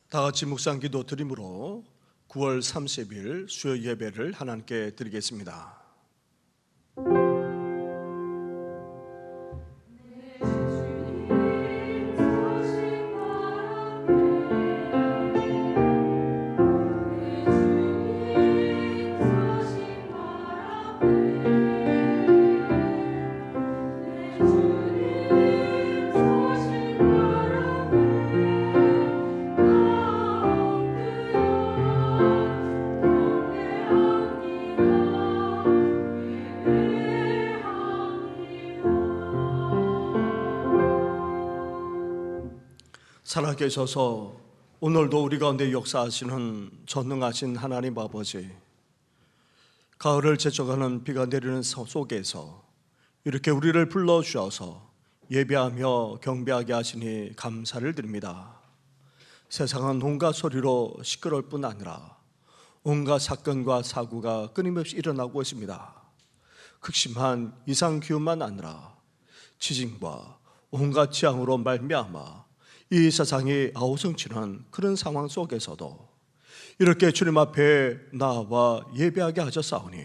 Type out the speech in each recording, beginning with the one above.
다 같이 묵상 기도 드림으로 9월 30일 수요 예배를 하나님께 드리겠습니다. 살아계셔서 오늘도 우리 가운데 역사하시는 전능하신 하나님 아버지, 가을을 제쳐가는 비가 내리는 속에서 이렇게 우리를 불러주셔서 예배하며 경배하게 하시니 감사를 드립니다. 세상은 온갖 소리로 시끄러울 뿐 아니라 온갖 사건과 사고가 끊임없이 일어나고 있습니다. 극심한 이상기후만 아니라 지진과 온갖 재앙으로 말미암아 이 세상이 아우성치는 그런 상황 속에서도 이렇게 주님 앞에 나와 예배하게 하셨사오니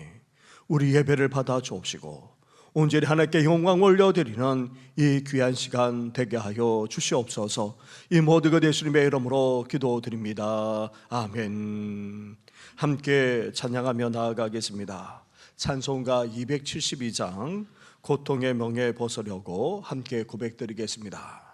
우리 예배를 받아 주옵시고 온전히 하나님께 영광 올려드리는 이 귀한 시간 되게 하여 주시옵소서. 이 모든 것 예수님의 이름으로 기도드립니다. 아멘. 함께 찬양하며 나아가겠습니다. 찬송가 272장 고통의 멍에 벗으려고 함께 고백드리겠습니다.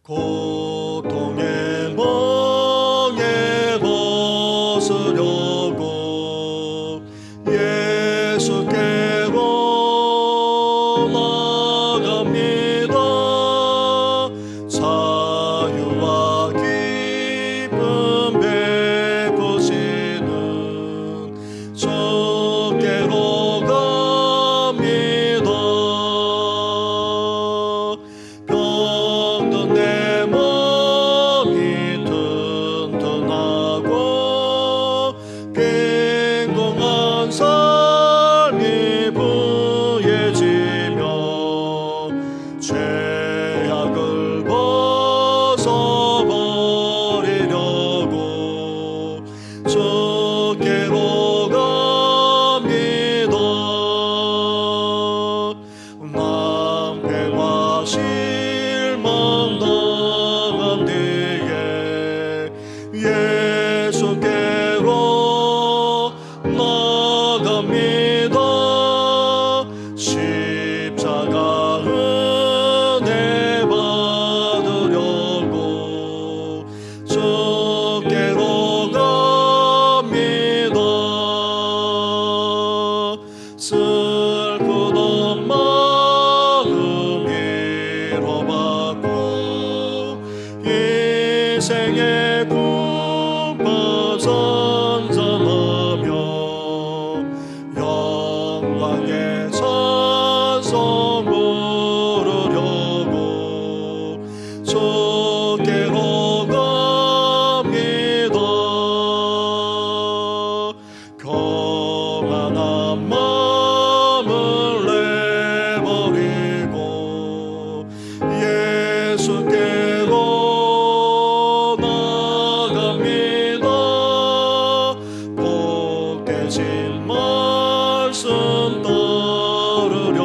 고통의 멍에 벗으려고 예수께로 나갑니다. 자유와 기쁨 베푸시는 주께로 갑니다. 병든 내 몸이 튼튼하고 갱고한 삶이 부해지며 죄악을 벗어버리려고 주께로 갑니다. 낭패와 실망 당한 뒤에 예수께로 나갑니다. 십자가 은혜 받으려고 주께로 갑니다. 슬프던 마음 위로받고 인생의 꿈과 선선하며 영광의 찬송 부르려고 주께로 갑니다. 교만한 마음을 내버리고 예수께로 나갑니다. 복되신 말씀 따르려고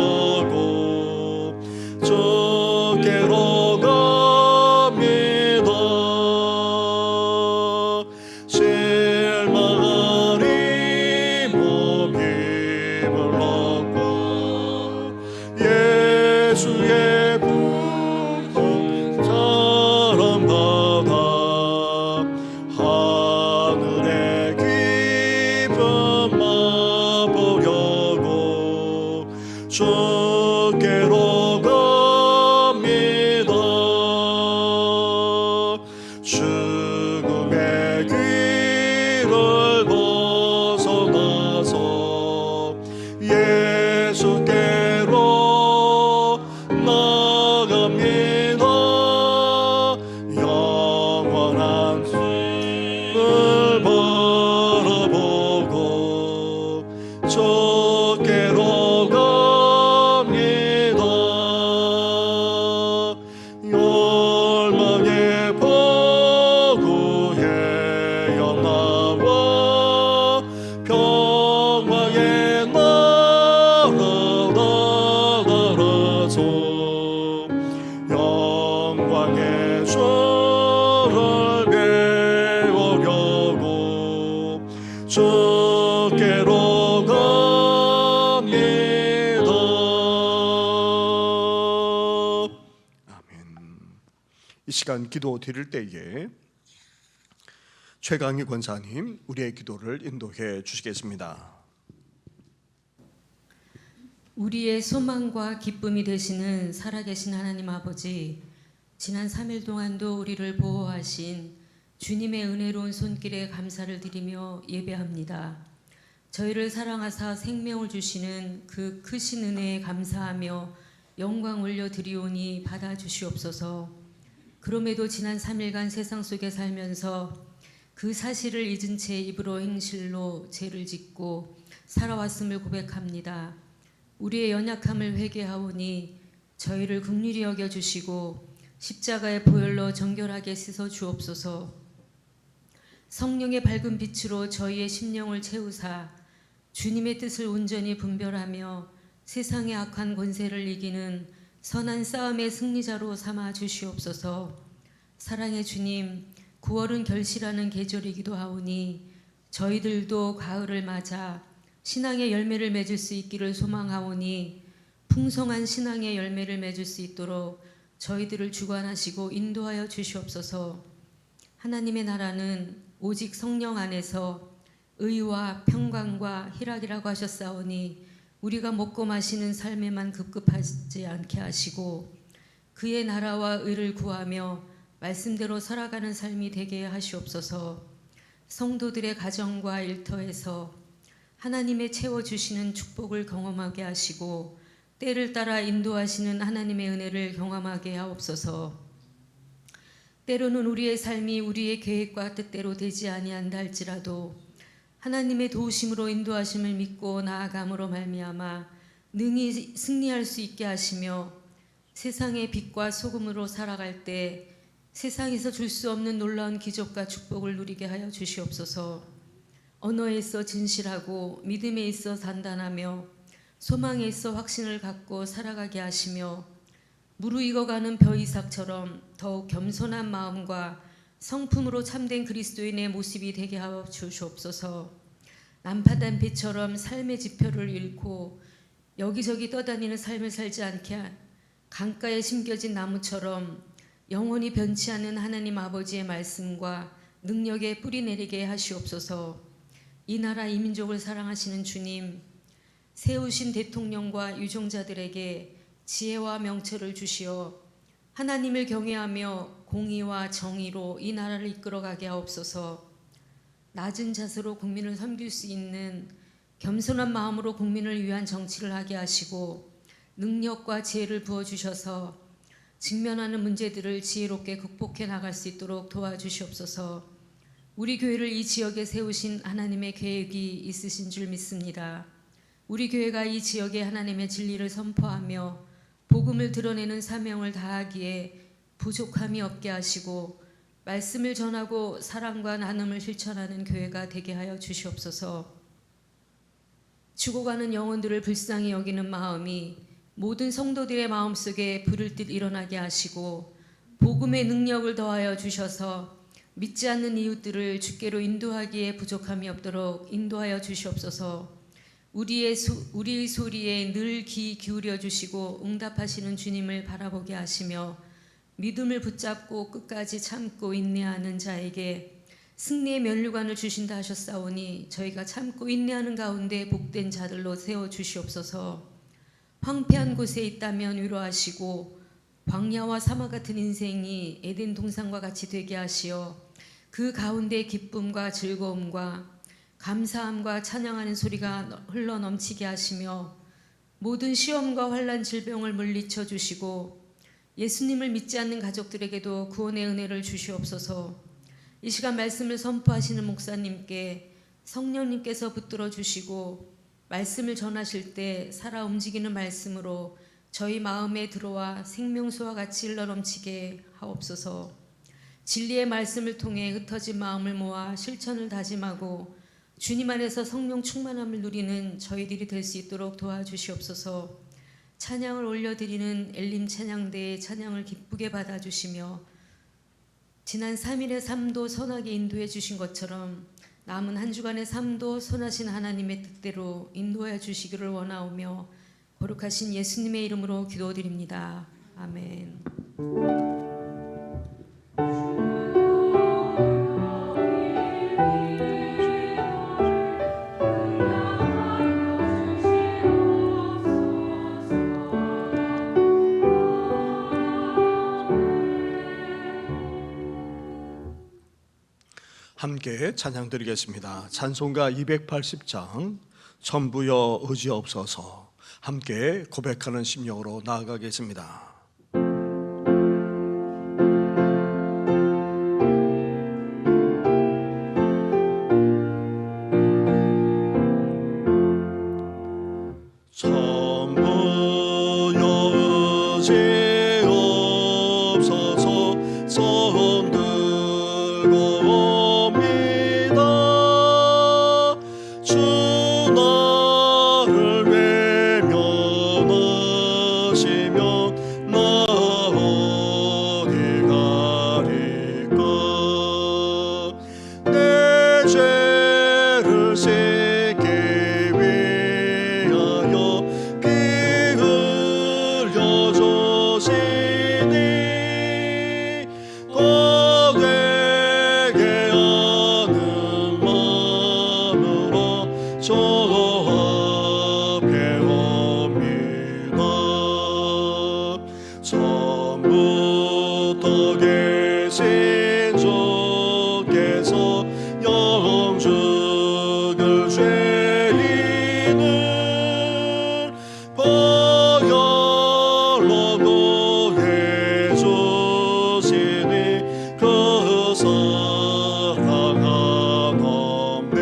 주께로 갑니다. 실망하리 몸 힘을 얻고 예수의 부흥 사랑받아 하늘의 기쁨 맛보려고 주께로 갑니다. 죽음의 길을 벗어나서 예수께로 나갑니다. 영원한 삶을 바라보고 사랑해오려고 주께로 갑니다. 아멘. 이 시간 기도 드릴 때에 최강희 권사님 우리의 기도를 인도해 주시겠습니다. 우리의 소망과 기쁨이 되시는 살아계신 하나님 아버지, 지난 3일 동안도 우리를 보호하신 주님의 은혜로운 손길에 감사를 드리며 예배합니다. 저희를 사랑하사 생명을 주시는 그 크신 은혜에 감사하며 영광 올려드리오니 받아주시옵소서. 그럼에도 지난 3일간 세상 속에 살면서 그 사실을 잊은 채 입으로 행실로 죄를 짓고 살아왔음을 고백합니다. 우리의 연약함을 회개하오니 저희를 긍휼히 여겨주시고 십자가의 보혈로 정결하게 씻어 주옵소서. 성령의 밝은 빛으로 저희의 심령을 채우사 주님의 뜻을 온전히 분별하며 세상의 악한 권세를 이기는 선한 싸움의 승리자로 삼아 주시옵소서. 사랑의 주님, 9월은 결실하는 계절이기도 하오니 저희들도 가을을 맞아 신앙의 열매를 맺을 수 있기를 소망하오니 풍성한 신앙의 열매를 맺을 수 있도록 저희들을 주관하시고 인도하여 주시옵소서. 하나님의 나라는 오직 성령 안에서 의와 평강과 희락이라고 하셨사오니 우리가 먹고 마시는 삶에만 급급하지 않게 하시고 그의 나라와 의를 구하며 말씀대로 살아가는 삶이 되게 하시옵소서. 성도들의 가정과 일터에서 하나님의 채워주시는 축복을 경험하게 하시고 때를 따라 인도하시는 하나님의 은혜를 경험하게 하옵소서. 때로는 우리의 삶이 우리의 계획과 뜻대로 되지 아니한다 할지라도 하나님의 도우심으로 인도하심을 믿고 나아감으로 말미암아 능히 승리할 수 있게 하시며 세상의 빛과 소금으로 살아갈 때 세상에서 줄 수 없는 놀라운 기적과 축복을 누리게 하여 주시옵소서. 언어에 있어 진실하고 믿음에 있어 단단하며 소망에 있어 확신을 갖고 살아가게 하시며 무르익어가는 벼 이삭처럼 더욱 겸손한 마음과 성품으로 참된 그리스도인의 모습이 되게 하여 주시옵소서. 난파단 빛처럼 삶의 지표를 잃고 여기저기 떠다니는 삶을 살지 않게 강가에 심겨진 나무처럼 영원히 변치 않는 하나님 아버지의 말씀과 능력에 뿌리 내리게 하시옵소서. 이 나라 이 민족을 사랑하시는 주님, 세우신 대통령과 유종자들에게 지혜와 명철을 주시어 하나님을 경외하며 공의와 정의로 이 나라를 이끌어가게 하옵소서. 낮은 자세로 국민을 섬길 수 있는 겸손한 마음으로 국민을 위한 정치를 하게 하시고 능력과 지혜를 부어주셔서 직면하는 문제들을 지혜롭게 극복해 나갈 수 있도록 도와주시옵소서. 우리 교회를 이 지역에 세우신 하나님의 계획이 있으신 줄 믿습니다. 우리 교회가 이 지역에 하나님의 진리를 선포하며 복음을 드러내는 사명을 다하기에 부족함이 없게 하시고 말씀을 전하고 사랑과 나눔을 실천하는 교회가 되게 하여 주시옵소서. 죽어가는 영혼들을 불쌍히 여기는 마음이 모든 성도들의 마음속에 불을 듯 일어나게 하시고 복음의 능력을 더하여 주셔서 믿지 않는 이웃들을 주께로 인도하기에 부족함이 없도록 인도하여 주시옵소서. 우리의 소리에 늘 귀 기울여 주시고 응답하시는 주님을 바라보게 하시며 믿음을 붙잡고 끝까지 참고 인내하는 자에게 승리의 면류관을 주신다 하셨사오니 저희가 참고 인내하는 가운데 복된 자들로 세워주시옵소서. 황폐한 곳에 있다면 위로하시고 광야와 사막 같은 인생이 에덴 동산과 같이 되게 하시어 그 가운데 기쁨과 즐거움과 감사함과 찬양하는 소리가 흘러넘치게 하시며 모든 시험과 환난 질병을 물리쳐 주시고 예수님을 믿지 않는 가족들에게도 구원의 은혜를 주시옵소서. 이 시간 말씀을 선포하시는 목사님께 성령님께서 붙들어 주시고 말씀을 전하실 때 살아 움직이는 말씀으로 저희 마음에 들어와 생명수와 같이 흘러넘치게 하옵소서. 진리의 말씀을 통해 흩어진 마음을 모아 실천을 다짐하고 주님 안에서 성령 충만함을 누리는 저희들이 될 수 있도록 도와주시옵소서. 찬양을 올려드리는 엘림 찬양대의 찬양을 기쁘게 받아주시며 지난 3일의 삶도 선하게 인도해 주신 것처럼 남은 한 주간의 삶도 선하신 하나님의 뜻대로 인도해 주시기를 원하오며 거룩하신 예수님의 이름으로 기도드립니다. 아멘. 함께 찬양 드리겠습니다. 찬송가 280장 전부여 의지 없어서 함께 고백하는 심령으로 나아가겠습니다. 전부여 의지 없어서 손 들고 주 나를 외면하시면 나 어디 가리까. 내 죄를 씻기 위하여 피 흘려 주시니 고되게 하는 마음으로 저 앞에 옵니다. 처음부터 계신 주께서 영죽을 죄인을 보혈로 구해 주시니 그 사랑 한없네.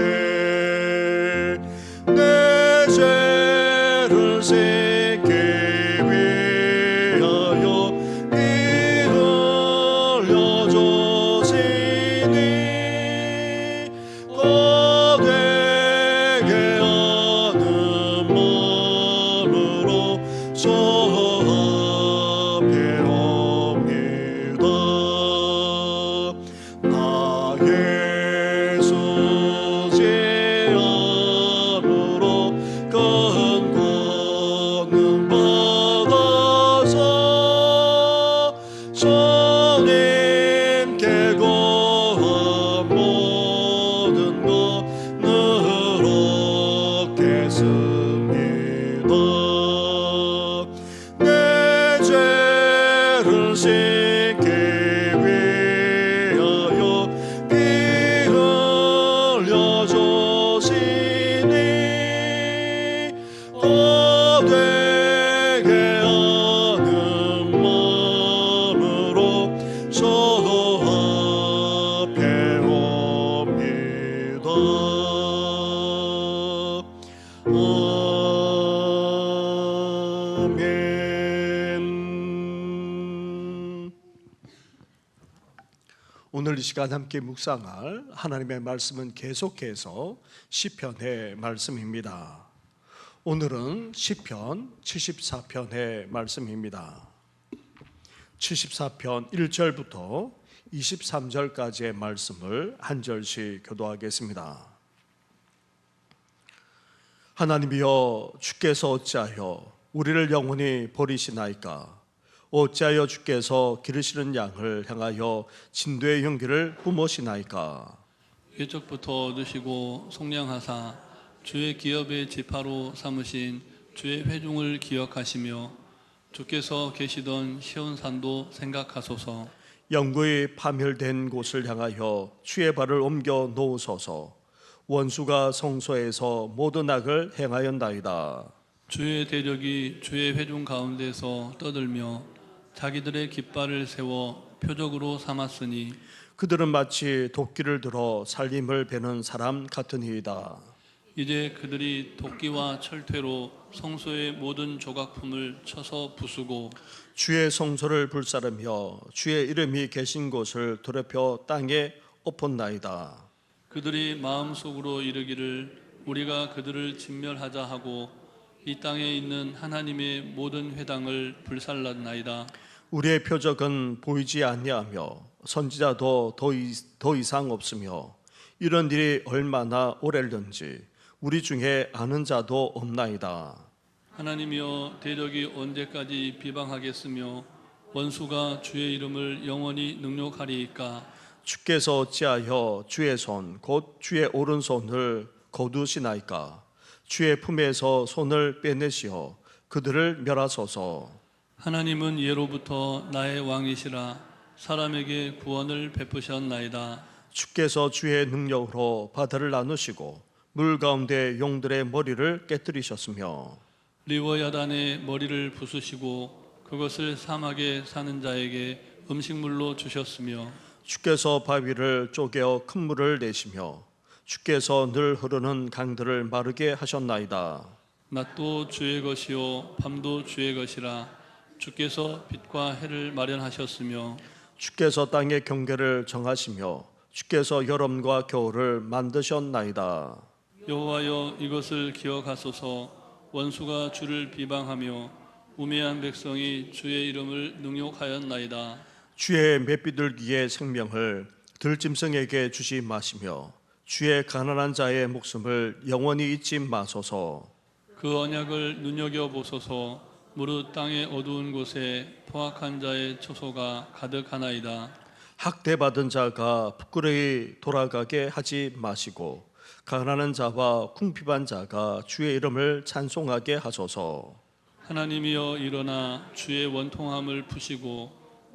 내 죄를 씻기 위하여 피 흘려 주시니 고되게 하는 마음으로 저 앞에 옵니다. 나의 수지 안으로 큰 권능 받아서 주님께 구한 모든 것 늘 얻겠습니다. 내 죄를 씻기 위하여 피 흘려 주시니 고되게 하는 마음으로 저 앞에 옵니다. 아멘. 오늘 이 시간 함께 묵상할 하나님의 말씀은 계속해서 시편의 말씀입니다. 오늘은 시편 74편의 말씀입니다. 74편 1절부터 23절까지의 말씀을 한 절씩 교도하겠습니다. 하나님이여, 주께서 어찌하여 우리를 영원히 버리시나이까? 어찌하여 주께서 기르시는 양을 향하여 진도의 흉기를 뿜으시나이까? 옛적부터 얻으시고 속량하사 주의 기업의 지파로 삼으신 주의 회중을 기억하시며 주께서 계시던 시온산도 생각하소서. 영구히 파멸된 곳을 향하여 주의 발을 옮겨 놓으소서. 원수가 성소에서 모든 악을 행하였나이다. 주의 대적이 주의 회중 가운데서 떠들며 자기들의 깃발을 세워 표적으로 삼았으니 그들은 마치 도끼를 들어 살림을 베는 사람 같으니이다. 이제 그들이 도끼와 철퇴로 성소의 모든 조각품을 쳐서 부수고 주의 성소를 불사르며 주의 이름이 계신 곳을 더럽혀 땅에 엎었나이다. 그들이 마음속으로 이르기를 우리가 그들을 진멸하자 하고 이 땅에 있는 하나님의 모든 회당을 불살랐나이다. 우리의 표적은 보이지 아니하며 선지자도 더 이상 없으며 이런 일이 얼마나 오래련지 우리 중에 아는 자도 없나이다. 하나님이여 대적이 언제까지 비방하겠으며 원수가 주의 이름을 영원히 능욕하리이까. 주께서 어찌하여 주의 손 곧 주의 오른손을 거두시나이까. 주의 품에서 손을 빼내시어 그들을 멸하소서. 하나님은 예로부터 나의 왕이시라. 사람에게 구원을 베푸셨나이다. 주께서 주의 능력으로 바다를 나누시고 물 가운데 용들의 머리를 깨뜨리셨으며 리워야단의 머리를 부수시고 그것을 사막에 사는 자에게 음식물로 주셨으며 주께서 바위를 쪼개어 큰 물을 내시며 주께서 늘 흐르는 강들을 마르게 하셨나이다. 낮도 주의 것이요 밤도 주의 것이라. 주께서 빛과 해를 마련하셨으며 주께서 땅의 경계를 정하시며 주께서 여름과 겨울을 만드셨나이다. 여호와여 이것을 기억하소서. 원수가 주를 비방하며 우매한 백성이 주의 이름을 능욕하였나이다. 주의 맷비둘기의 생명을 들짐승에게 주지 마시며 주의 가난한 자의 목숨을 영원히 잊지 마소서. 그 언약을 눈여겨보소서. 무릇 땅의 어두운 곳에 포악한 자의 초소가 가득하나이다. 학대받은 자가 부끄러이 돌아가게 하지 마시고 가난한 자와 궁핍한 자가 주의 이름을 찬송하게 하소서. 하나님이여 일어나 주의 원통함을 푸시고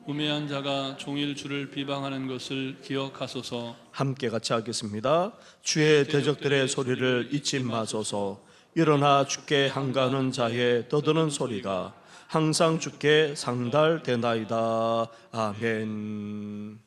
우매한 자가 종일 주를 비방하는 것을 기억하소서. 함께 같이 하겠습니다. 주의 대적들의 소리를 잊지 마소서. 일어나 주께 항가하는 자의 떠드는 소리가 항상 주께 상달되나이다. 아멘.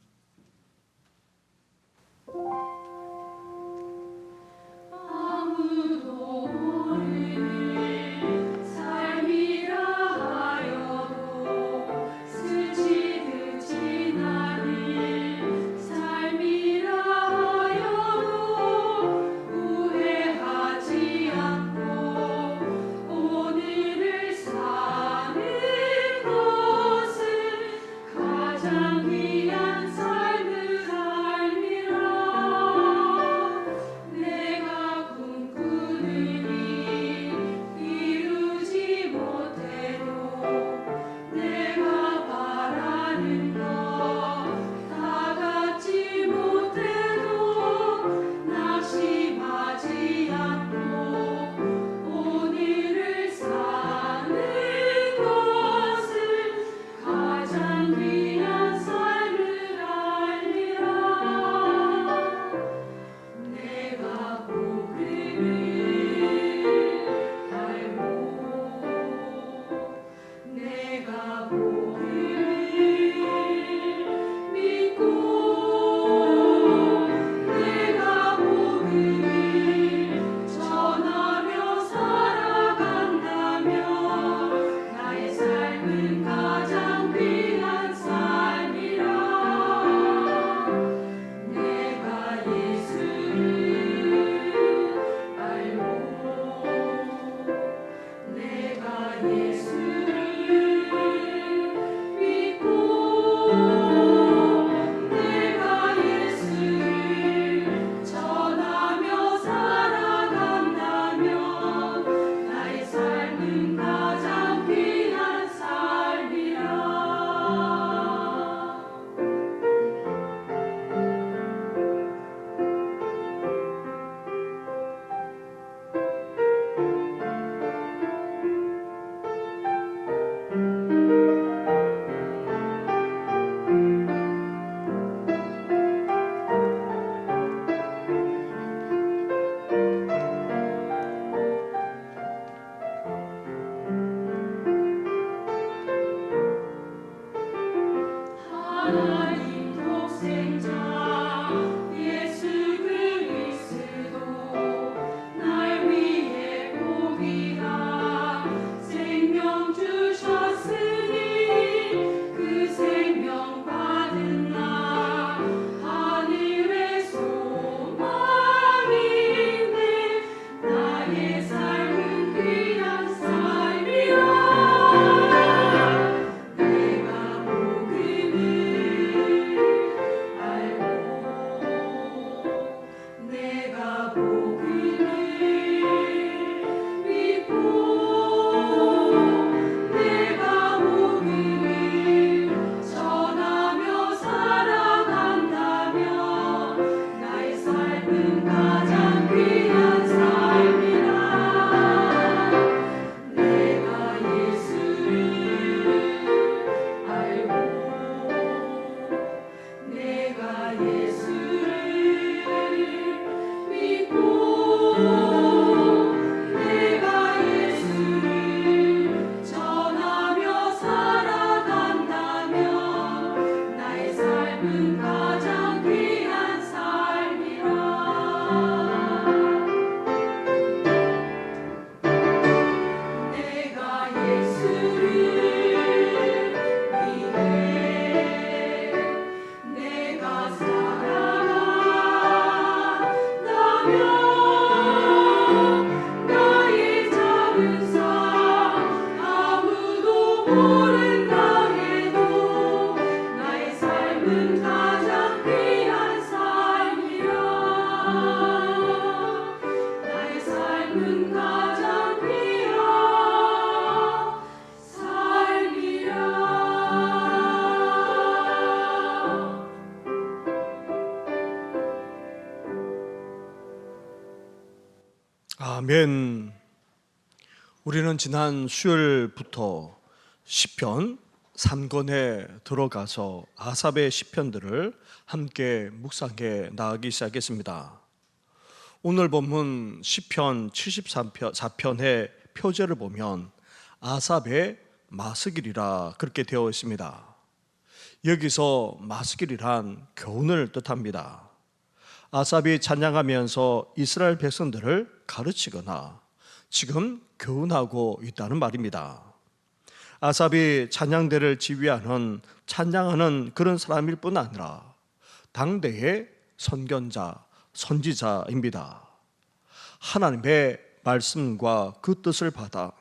가장 귀한 아멘. 우리는 지난 수요일부터 시편 3권에 들어가서 아삽의 시편들을 함께 묵상해 나가기 시작했습니다. 오늘 본문 시편 74편의 표제를 보면 아삽의 마스길이라 그렇게 되어 있습니다. 여기서 마스길이란 교훈을 뜻합니다. 아삽이 찬양하면서 이스라엘 백성들을 가르치거나 지금 교훈하고 있다는 말입니다. 아삽이 찬양대를 지휘하는 찬양하는 그런 사람일 뿐 아니라 당대의 선견자, 선지자입니다. 하나님의 말씀과 그 뜻을 받아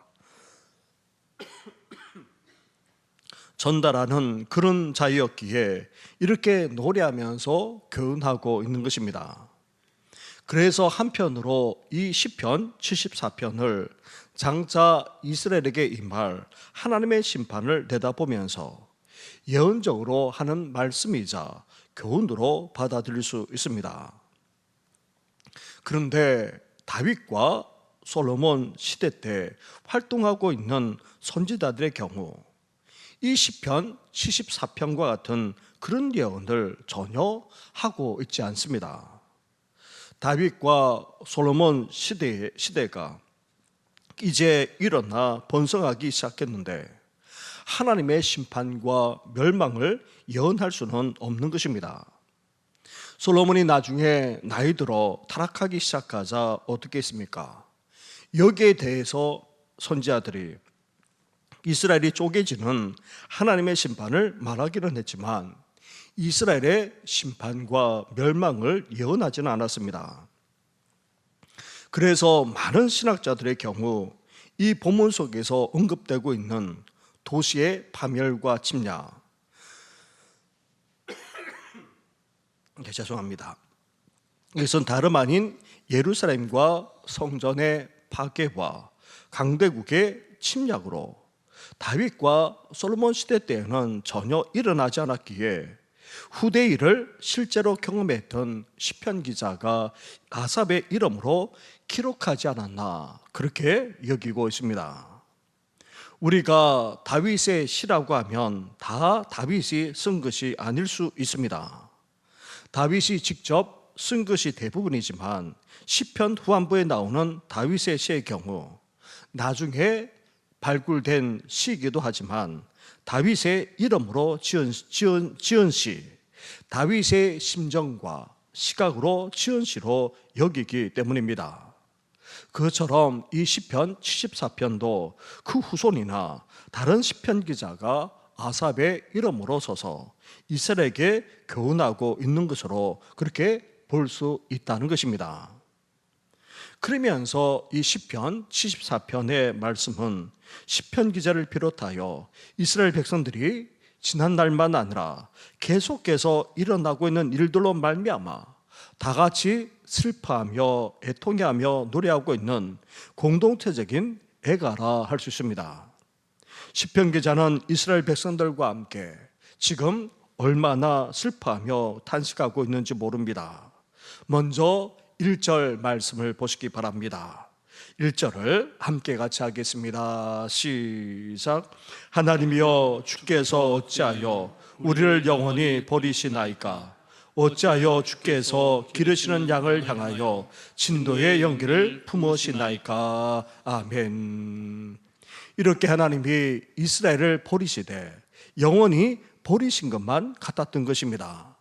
전달하는 그런 자였기에 이렇게 노래하면서 교훈하고 있는 것입니다. 그래서 한편으로 이 시편 74편을 장차 이스라엘에게 임할 하나님의 심판을 내다보면서 예언적으로 하는 말씀이자 교훈으로 받아들일 수 있습니다. 그런데 다윗과 솔로몬 시대 때 활동하고 있는 선지자들의 경우 이 시편 74편과 같은 그런 예언을 전혀 하고 있지 않습니다. 다윗과 솔로몬 시대가 이제 일어나 번성하기 시작했는데 하나님의 심판과 멸망을 예언할 수는 없는 것입니다. 솔로몬이 나중에 나이 들어 타락하기 시작하자 어떻게 했습니까? 여기에 대해서 선지자들이 이스라엘이 쪼개지는 하나님의 심판을 말하기는 했지만 이스라엘의 심판과 멸망을 예언하지는 않았습니다. 그래서 많은 신학자들의 경우 이 본문 속에서 언급되고 있는 도시의 파멸과 침략, 죄송합니다. 이것은 다름 아닌 예루살렘과 성전의 파괴와 강대국의 침략으로 다윗과 솔로몬 시대 때에는 전혀 일어나지 않았기에 후대 일을 실제로 경험했던 시편 기자가 아삽의 이름으로 기록하지 않았나 그렇게 여기고 있습니다. 우리가 다윗의 시라고 하면 다 다윗이 쓴 것이 아닐 수 있습니다. 다윗이 직접 쓴 것이 대부분이지만 시편 후반부에 나오는 다윗의 시의 경우 나중에 발굴된 시이기도 하지만 다윗의 이름으로 지은 시, 다윗의 심정과 시각으로 지은 시로 여기기 때문입니다. 그처럼 이 시편 74편도 그 후손이나 다른 시편 기자가 아삽의 이름으로 서서 이스라엘에게 교훈하고 있는 것으로 그렇게 볼 수 있다는 것입니다. 그러면서 이 시편 74편의 말씀은 시편 기자를 비롯하여 이스라엘 백성들이 지난 날만 아니라 계속해서 일어나고 있는 일들로 말미암아 다 같이 슬퍼하며 애통해하며 노래하고 있는 공동체적인 애가라 할 수 있습니다. 시편 기자는 이스라엘 백성들과 함께 지금 얼마나 슬퍼하며 탄식하고 있는지 모릅니다. 먼저 1절 말씀을 보시기 바랍니다. 1절을 함께 같이 하겠습니다. 시작. 하나님이여 주께서 어찌하여 우리를 영원히 버리시나이까? 어찌하여 주께서 기르시는 양을 향하여 진도의 연기를 품으시나이까? 아멘. 이렇게 하나님이 이스라엘을 버리시되 영원히 버리신 것만 같았던 것입니다.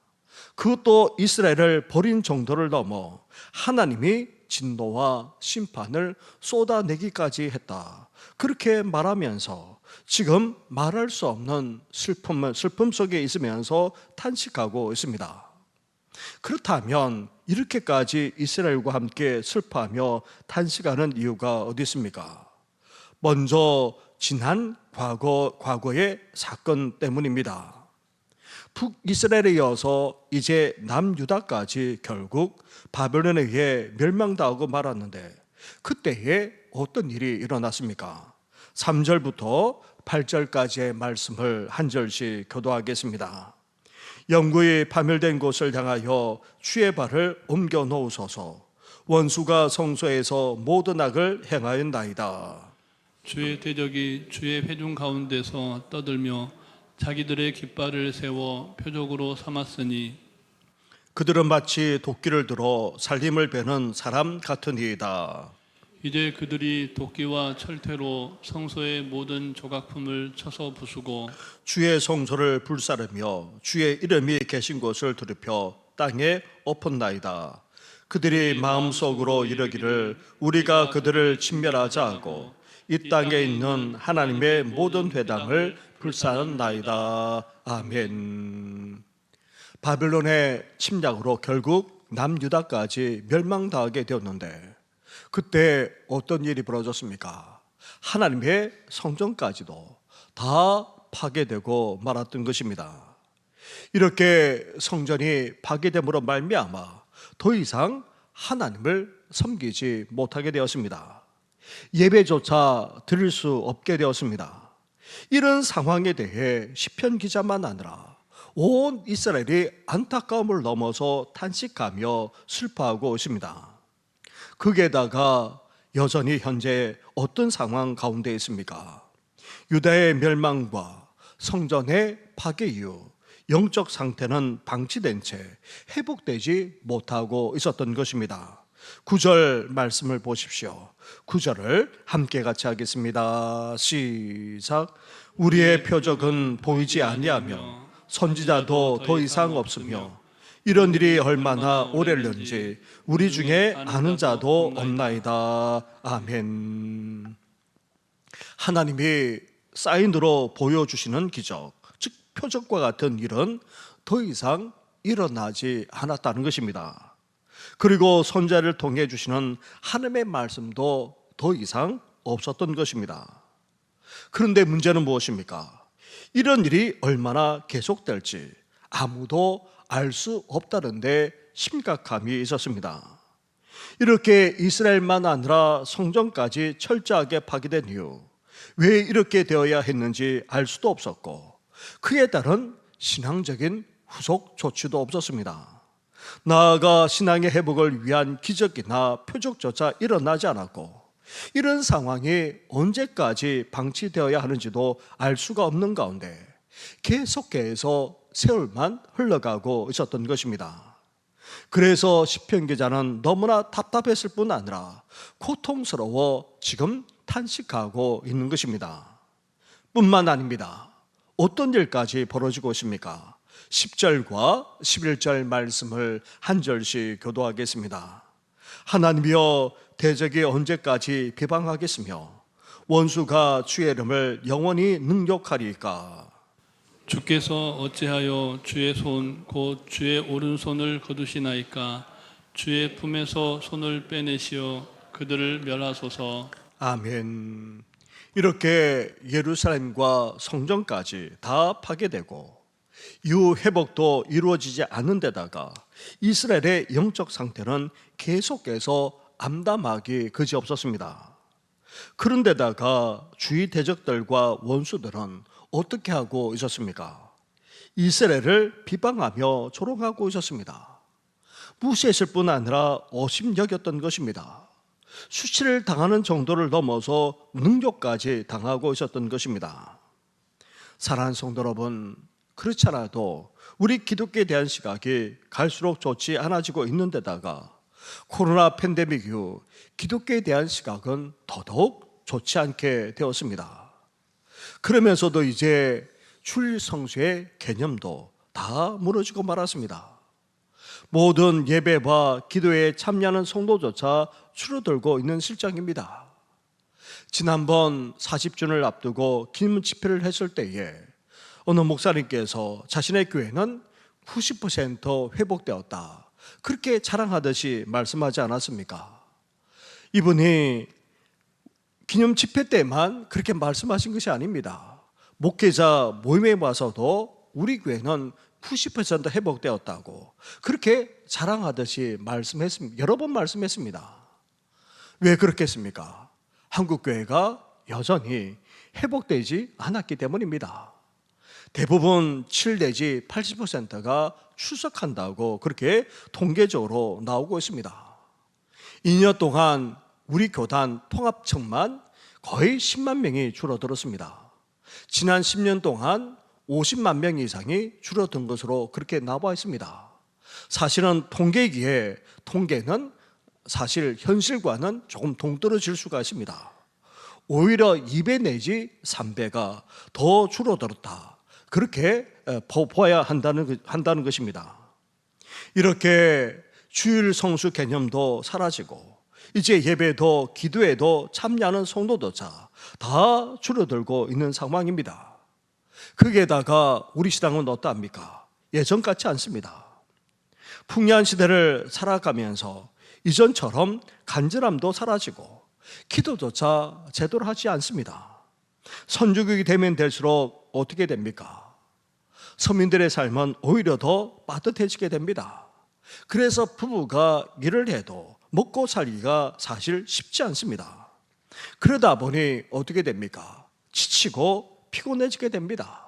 그것도 이스라엘을 버린 정도를 넘어 하나님이 진노와 심판을 쏟아내기까지 했다. 그렇게 말하면서 지금 말할 수 없는 슬픔 속에 있으면서 탄식하고 있습니다. 그렇다면 이렇게까지 이스라엘과 함께 슬퍼하며 탄식하는 이유가 어디 있습니까? 먼저 지난 과거의 사건 때문입니다. 북이스라엘에 이어서 이제 남유다까지 결국 바벨론에 의해 멸망당하고 말았는데 그때에 어떤 일이 일어났습니까? 3절부터 8절까지의 말씀을 한 절씩 교도하겠습니다. 영구히 파멸된 곳을 향하여 주의 발을 옮겨 놓으소서. 원수가 성소에서 모든 악을 행하였나이다. 주의 대적이 주의 회중 가운데서 떠들며 자기들의 깃발을 세워 표적으로 삼았으니 그들은 마치 도끼를 들어 살림을 베는 사람 같으니이다. 이제 그들이 도끼와 철퇴로 성소의 모든 조각품을 쳐서 부수고 주의 성소를 불사르며 주의 이름이 계신 곳을 더럽혀 땅에 엎었나이다. 그들이 마음속으로 이르기를 우리가 그들을 진멸하자 하고 이 땅에 있는 하나님의 모든 회당을 불사르나이다. 아멘. 바벨론의 침략으로 결국 남유다까지 멸망당하게 되었는데 그때 어떤 일이 벌어졌습니까? 하나님의 성전까지도 다 파괴되고 말았던 것입니다. 이렇게 성전이 파괴됨으로 말미암아 더 이상 하나님을 섬기지 못하게 되었습니다. 예배조차 드릴 수 없게 되었습니다. 이런 상황에 대해 시편 기자만 아니라 온 이스라엘이 안타까움을 넘어서 탄식하며 슬퍼하고 있습니다. 거기에다가 여전히 현재 어떤 상황 가운데 있습니까? 유다의 멸망과 성전의 파괴 이후 영적 상태는 방치된 채 회복되지 못하고 있었던 것입니다. 9절 말씀을 보십시오. 9절을 함께 같이 하겠습니다. 시작. 우리의 표적은 보이지 아니하며 선지자도 더 이상 없으며 이런 일이 얼마나 오래는지 우리 중에 아는 자도 없나이다. 아멘. 하나님이 사인으로 보여주시는 기적, 즉 표적과 같은 일은 더 이상 일어나지 않았다는 것입니다. 그리고 선지자를 통해 주시는 하나님의 말씀도 더 이상 없었던 것입니다. 그런데 문제는 무엇입니까? 이런 일이 얼마나 계속될지 아무도 알 수 없다는 데 심각함이 있었습니다. 이렇게 이스라엘만 아니라 성전까지 철저하게 파괴된 이후 왜 이렇게 되어야 했는지 알 수도 없었고 그에 따른 신앙적인 후속 조치도 없었습니다. 나아가 신앙의 회복을 위한 기적이나 표적조차 일어나지 않았고 이런 상황이 언제까지 방치되어야 하는지도 알 수가 없는 가운데 계속해서 세월만 흘러가고 있었던 것입니다. 그래서 시편 기자는 너무나 답답했을 뿐 아니라 고통스러워 지금 탄식하고 있는 것입니다. 뿐만 아닙니다. 어떤 일까지 벌어지고 있습니까? 10절과 11절 말씀을 한 절씩 교도하겠습니다. 하나님이여 대적이 언제까지 비방하겠으며 원수가 주의 이름을 영원히 능욕하리까? 주께서 어찌하여 주의 손 곧 주의 오른손을 거두시나이까? 주의 품에서 손을 빼내시어 그들을 멸하소서. 아멘. 이렇게 예루살렘과 성전까지 다 파괴되고 이후 회복도 이루어지지 않는 데다가 이스라엘의 영적 상태는 계속해서 암담하기 그지없었습니다. 그런데다가 주위 대적들과 원수들은 어떻게 하고 있었습니까? 이스라엘을 비방하며 조롱하고 있었습니다. 무시했을 뿐 아니라 어심여겼던 것입니다. 수치를 당하는 정도를 넘어서 능욕까지 당하고 있었던 것입니다. 사랑하는 성도 여러분, 그렇지 않아도 우리 기독교에 대한 시각이 갈수록 좋지 않아지고 있는 데다가 코로나 팬데믹 이후 기독교에 대한 시각은 더더욱 좋지 않게 되었습니다. 그러면서도 이제 출성수의 개념도 다 무너지고 말았습니다. 모든 예배와 기도에 참여하는 성도조차 줄어들고 있는 실정입니다. 지난번 40주년을 앞두고 긴 집회를 했을 때에 어느 목사님께서 자신의 교회는 90% 회복되었다, 그렇게 자랑하듯이 말씀하지 않았습니까? 이분이 기념 집회 때만 그렇게 말씀하신 것이 아닙니다. 목회자 모임에 와서도 우리 교회는 90% 회복되었다고 그렇게 자랑하듯이 말씀했습니다. 여러 번 말씀했습니다. 왜 그렇겠습니까? 한국교회가 여전히 회복되지 않았기 때문입니다. 대부분 7 내지 80%가 출석한다고 그렇게 통계적으로 나오고 있습니다. 2년 동안 우리 교단 통합청만 거의 10만 명이 줄어들었습니다. 지난 10년 동안 50만 명 이상이 줄어든 것으로 그렇게 나와 있습니다. 사실은 통계기에 통계는 사실 현실과는 조금 동떨어질 수가 있습니다. 오히려 2배 내지 3배가 더 줄어들었다. 그렇게 보아야 한다는 것입니다. 이렇게 주일 성수 개념도 사라지고 이제 예배도 기도에도 참여하는 성도조차 다 줄어들고 있는 상황입니다. 거기에다가 우리 신앙은 어떠합니까? 예전 같지 않습니다. 풍요한 시대를 살아가면서 이전처럼 간절함도 사라지고 기도조차 제대로 하지 않습니다. 선주국이 되면 될수록 어떻게 됩니까? 서민들의 삶은 오히려 더 빠듯해지게 됩니다. 그래서 부부가 일을 해도 먹고 살기가 사실 쉽지 않습니다. 그러다 보니 어떻게 됩니까? 지치고 피곤해지게 됩니다.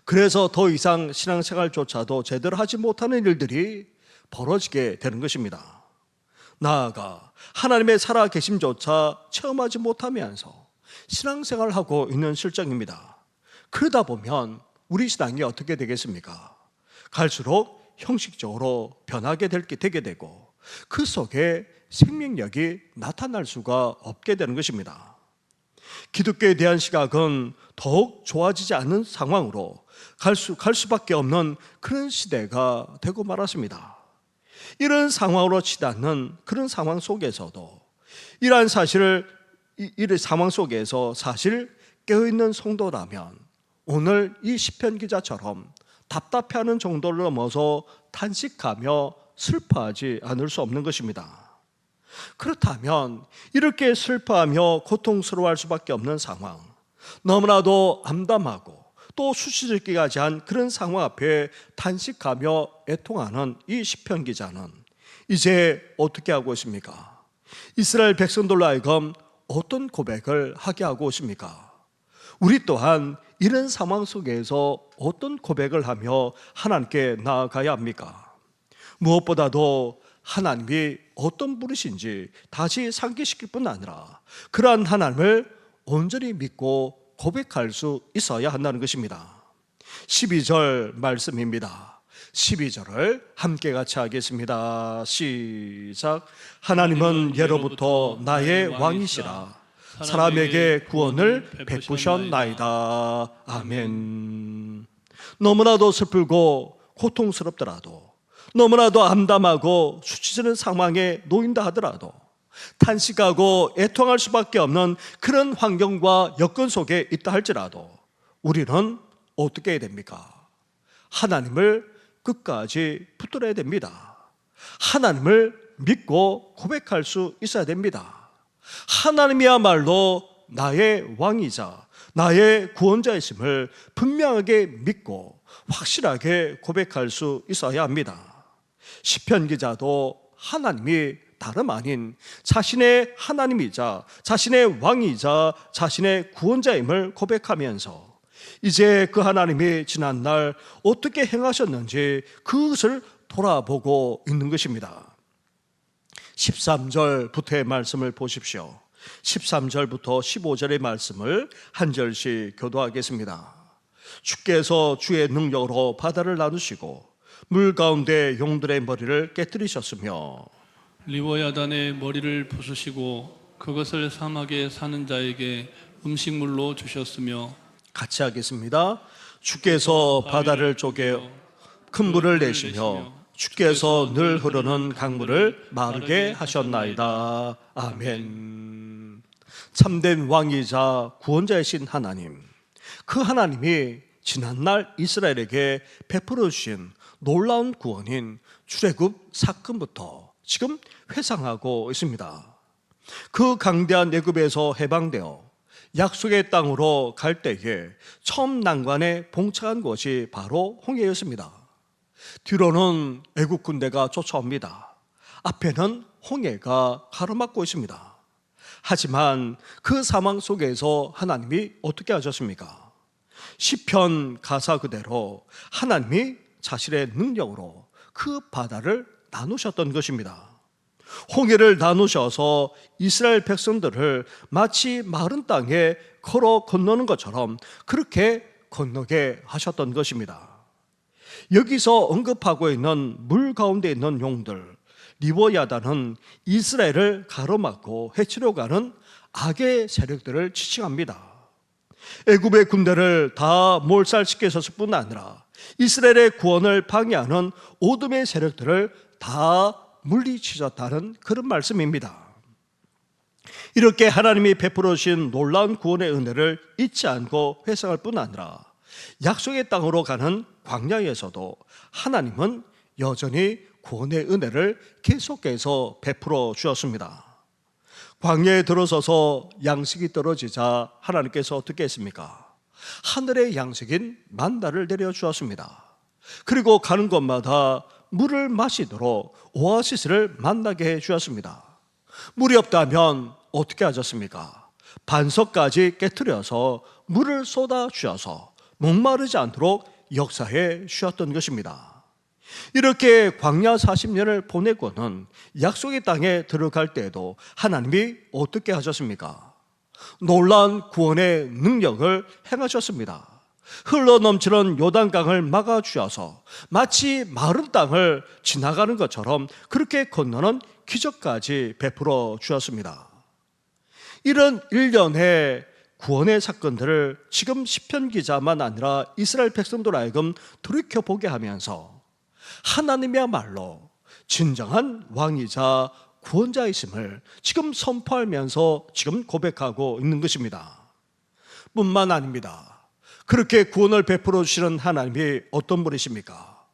그래서 더 이상 신앙생활조차도 제대로 하지 못하는 일들이 벌어지게 되는 것입니다. 나아가 하나님의 살아계심조차 체험하지 못하면서 신앙생활을 하고 있는 실정입니다. 그러다 보면 우리 신앙이 어떻게 되겠습니까? 갈수록 형식적으로 변하게 되게 되고 그 속에 생명력이 나타날 수가 없게 되는 것입니다. 기독교에 대한 시각은 더욱 좋아지지 않는 상황으로 갈 수밖에 없는 그런 시대가 되고 말았습니다. 이런 상황으로 치닫는 그런 상황 속에서도 이러한 상황 속에서 사실 깨어있는 성도라면 오늘 이 시편 기자처럼 답답해하는 정도를 넘어서 탄식하며 슬퍼하지 않을 수 없는 것입니다. 그렇다면 이렇게 슬퍼하며 고통스러워할 수밖에 없는 상황, 너무나도 암담하고 또 수치스럽게 하지 않은 그런 상황 앞에 탄식하며 애통하는 이 시편 기자는 이제 어떻게 하고 있습니까? 이스라엘 백성들로 하여금 어떤 고백을 하게 하고 있습니까? 우리 또한 이런 상황 속에서 어떤 고백을 하며 하나님께 나아가야 합니까? 무엇보다도 하나님이 어떤 분이신지 다시 상기시킬 뿐 아니라 그러한 하나님을 온전히 믿고 고백할 수 있어야 한다는 것입니다. 12절 말씀입니다. 12절을 함께 같이 하겠습니다. 시작. 하나님은 예로부터 나의 왕이시라. 사람에게 구원을 베푸셨나이다. 아멘. 너무나도 슬프고 고통스럽더라도, 너무나도 암담하고 수치스러운 상황에 놓인다 하더라도 탄식하고 애통할 수밖에 없는 그런 환경과 여건 속에 있다 할지라도 우리는 어떻게 해야 됩니까? 하나님을 끝까지 붙들어야 됩니다. 하나님을 믿고 고백할 수 있어야 됩니다. 하나님이야말로 나의 왕이자 나의 구원자이심을 분명하게 믿고 확실하게 고백할 수 있어야 합니다. 시편 기자도 하나님이 다름 아닌 자신의 하나님이자 자신의 왕이자 자신의 구원자임을 고백하면서 이제 그 하나님이 지난날 어떻게 행하셨는지 그것을 돌아보고 있는 것입니다. 13절부터의 말씀을 보십시오. 13절부터 15절의 말씀을 한 절씩 교도하겠습니다. 주께서 주의 능력으로 바다를 나누시고 물 가운데 용들의 머리를 깨뜨리셨으며 리워야단의 머리를 부수시고 그것을 사막에 사는 자에게 음식물로 주셨으며 같이 하겠습니다. 주께서 바다를 쪼개 큰 물을 내시며 주께서 늘 흐르는 강물을 마르게 하셨나이다. 아멘. 참된 왕이자 구원자이신 하나님, 그 하나님이 지난날 이스라엘에게 베풀어 주신 놀라운 구원인 출애굽 사건부터 지금 회상하고 있습니다. 그 강대한 애굽에서 해방되어 약속의 땅으로 갈 때에 처음 난관에 봉착한 것이 바로 홍해였습니다. 뒤로는 애국 군대가 쫓아옵니다. 앞에는 홍해가 가로막고 있습니다. 하지만 그 상황 속에서 하나님이 어떻게 하셨습니까? 시편 가사 그대로 하나님이 자신의 능력으로 그 바다를 나누셨던 것입니다. 홍해를 나누셔서 이스라엘 백성들을 마치 마른 땅에 걸어 건너는 것처럼 그렇게 건너게 하셨던 것입니다. 여기서 언급하고 있는 물 가운데 있는 용들, 리보야단은 이스라엘을 가로막고 해치려고 하는 악의 세력들을 지칭합니다. 애굽의 군대를 다 몰살시켰을 뿐 아니라 이스라엘의 구원을 방해하는 어둠의 세력들을 다 물리치셨다는 그런 말씀입니다. 이렇게 하나님이 베풀어 주신 놀라운 구원의 은혜를 잊지 않고 회상할 뿐 아니라 약속의 땅으로 가는 광야에서도 하나님은 여전히 구원의 은혜를 계속해서 베풀어 주었습니다. 광야에 들어서서 양식이 떨어지자 하나님께서 어떻게 했습니까? 하늘의 양식인 만나를 내려주었습니다. 그리고 가는 곳마다 물을 마시도록 오아시스를 만나게 해주었습니다. 물이 없다면 어떻게 하셨습니까? 반석까지 깨트려서 물을 쏟아주어서 목마르지 않도록 역사해 주셨던 것입니다. 이렇게 광야 40년을 보내고는 약속의 땅에 들어갈 때에도 하나님이 어떻게 하셨습니까? 놀라운 구원의 능력을 행하셨습니다. 흘러넘치는 요단강을 막아주셔서 마치 마른 땅을 지나가는 것처럼 그렇게 건너는 기적까지 베풀어 주셨습니다. 이런 일련의 구원의 사건들을 지금 시편 기자만 아니라 이스라엘 백성들 하여금 돌이켜보게 하면서 하나님이야말로 진정한 왕이자 구원자이심을 지금 선포하면서 지금 고백하고 있는 것입니다. 뿐만 아닙니다. 그렇게 구원을 베풀어 주시는 하나님이 어떤 분이십니까?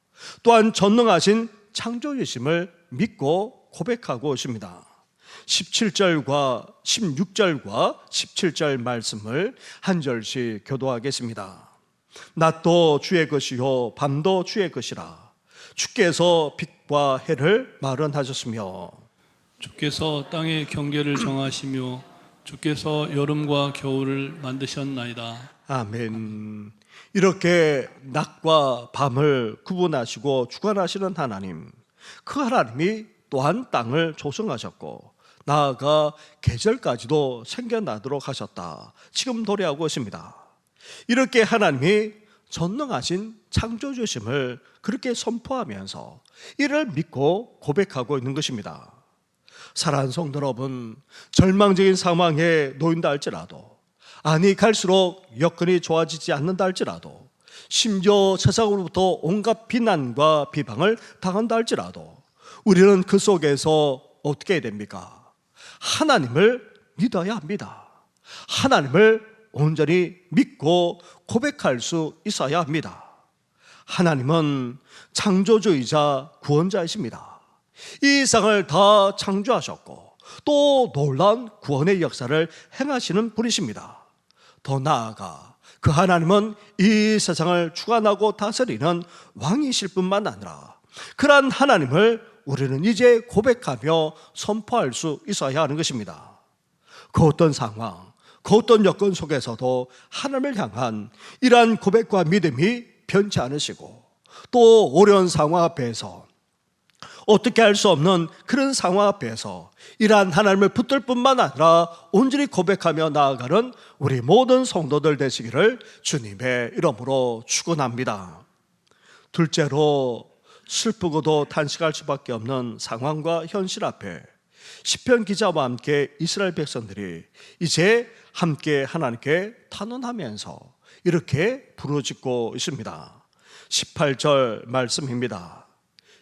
또한 전능하신 창조주심을 믿고 고백하고 있습니다. 17절과 16절과 17절 말씀을 한 절씩 교도하겠습니다. 낮도 주의 것이요 밤도 주의 것이라. 주께서 빛과 해를 마련하셨으며 주께서 땅의 경계를 정하시며 주께서 여름과 겨울을 만드셨나이다. 아멘. 이렇게 낮과 밤을 구분하시고 주관하시는 하나님, 그 하나님이 또한 땅을 조성하셨고 나아가 계절까지도 생겨나도록 하셨다. 지금 도래하고 있습니다. 이렇게 하나님이 전능하신 창조주심을 그렇게 선포하면서 이를 믿고 고백하고 있는 것입니다. 사랑하는 성도 여러분, 절망적인 상황에 놓인다 할지라도, 아니 갈수록 여건이 좋아지지 않는다 할지라도, 심지어 세상으로부터 온갖 비난과 비방을 당한다 할지라도 우리는 그 속에서 어떻게 해야 됩니까? 하나님을 믿어야 합니다. 하나님을 온전히 믿고 고백할 수 있어야 합니다. 하나님은 창조주이자 구원자이십니다. 이 세상을 다 창조하셨고 또 놀라운 구원의 역사를 행하시는 분이십니다. 더 나아가 그 하나님은 이 세상을 주관하고 다스리는 왕이실 뿐만 아니라 그러한 하나님을 우리는 이제 고백하며 선포할 수 있어야 하는 것입니다. 그 어떤 상황, 그 어떤 여건 속에서도 하나님을 향한 이러한 고백과 믿음이 변치 않으시고 또 어려운 상황 앞에서 어떻게 할 수 없는 그런 상황 앞에서 이러한 하나님을 붙들 뿐만 아니라 온전히 고백하며 나아가는 우리 모든 성도들 되시기를 주님의 이름으로 축원합니다. 둘째로 슬프고도 탄식할 수밖에 없는 상황과 현실 앞에 시편 기자와 함께 이스라엘 백성들이 이제 함께 하나님께 탄원하면서 이렇게 부르짖고 있습니다. 18절 말씀입니다.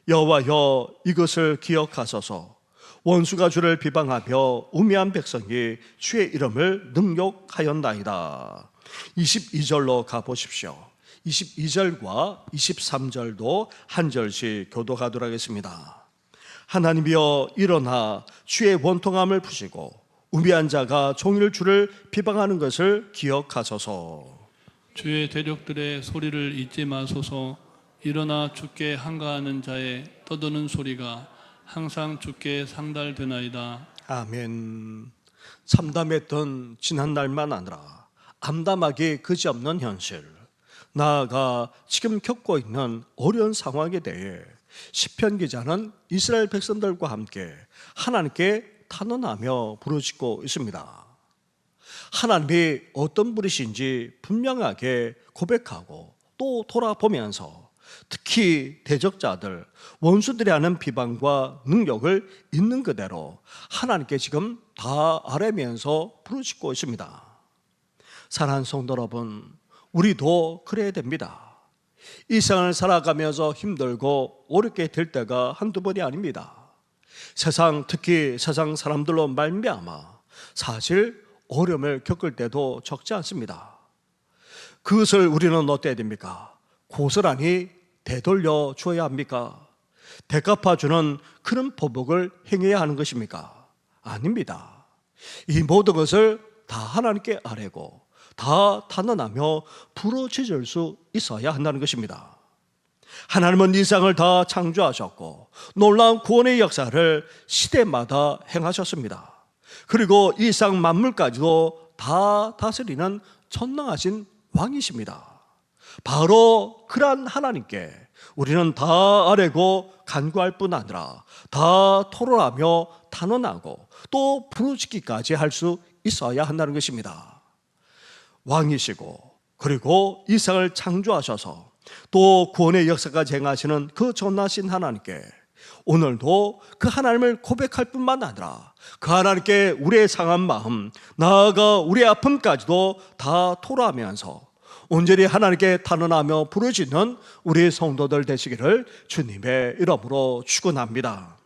여호와여 이것을 기억하소서. 원수가 주를 비방하며 우매한 백성이 주의 이름을 능욕하였나이다. 22절로 가보십시오. 22절과 23절도 한 절씩 교도하도록 하겠습니다. 하나님이여 일어나 주의 원통함을 푸시고 우매한 자가 종일 주를 비방하는 것을 기억하소서. 주의 대적들의 소리를 잊지 마소서. 일어나 주께 한가하는 자의 떠드는 소리가 항상 주께 상달되나이다. 아멘. 참담했던 지난날만 아니라 암담하기 그지없는 현실, 나아가 지금 겪고 있는 어려운 상황에 대해 시편 기자는 이스라엘 백성들과 함께 하나님께 탄원하며 부르짖고 있습니다. 하나님이 어떤 분이신지 분명하게 고백하고 또 돌아보면서 특히 대적자들, 원수들이 하는 비방과 능력을 있는 그대로 하나님께 지금 다 아뢰면서 부르짖고 있습니다. 사랑하는 성도 여러분, 우리도 그래야 됩니다. 이 세상을 살아가면서 힘들고 어렵게 될 때가 한두 번이 아닙니다. 세상, 특히 세상 사람들로 말미암아 사실 어려움을 겪을 때도 적지 않습니다. 그것을 우리는 어때야 됩니까? 고스란히 되돌려 주어야 합니까? 되갚아주는 그런 보복을 행해야 하는 것입니까? 아닙니다. 이 모든 것을 다 하나님께 아뢰고 다 탄원하며 부르짖을 수 있어야 한다는 것입니다. 하나님은 이 세상을 다 창조하셨고 놀라운 구원의 역사를 시대마다 행하셨습니다. 그리고 이 세상 만물까지도 다 다스리는 전능하신 왕이십니다. 바로 그러한 하나님께 우리는 다 아뢰고 간구할 뿐 아니라 다 토로하며 탄원하고 또 부르짖기까지 할 수 있어야 한다는 것입니다. 왕이시고 그리고 이 세상을 창조하셔서 또 구원의 역사까지 행하시는 그 전능하신 하나님께 오늘도 그 하나님을 고백할 뿐만 아니라 그 하나님께 우리의 상한 마음, 나아가 우리의 아픔까지도 다 토로하면서 온전히 하나님께 탄원하며 부르짖는 우리 성도들 되시기를 주님의 이름으로 축원합니다.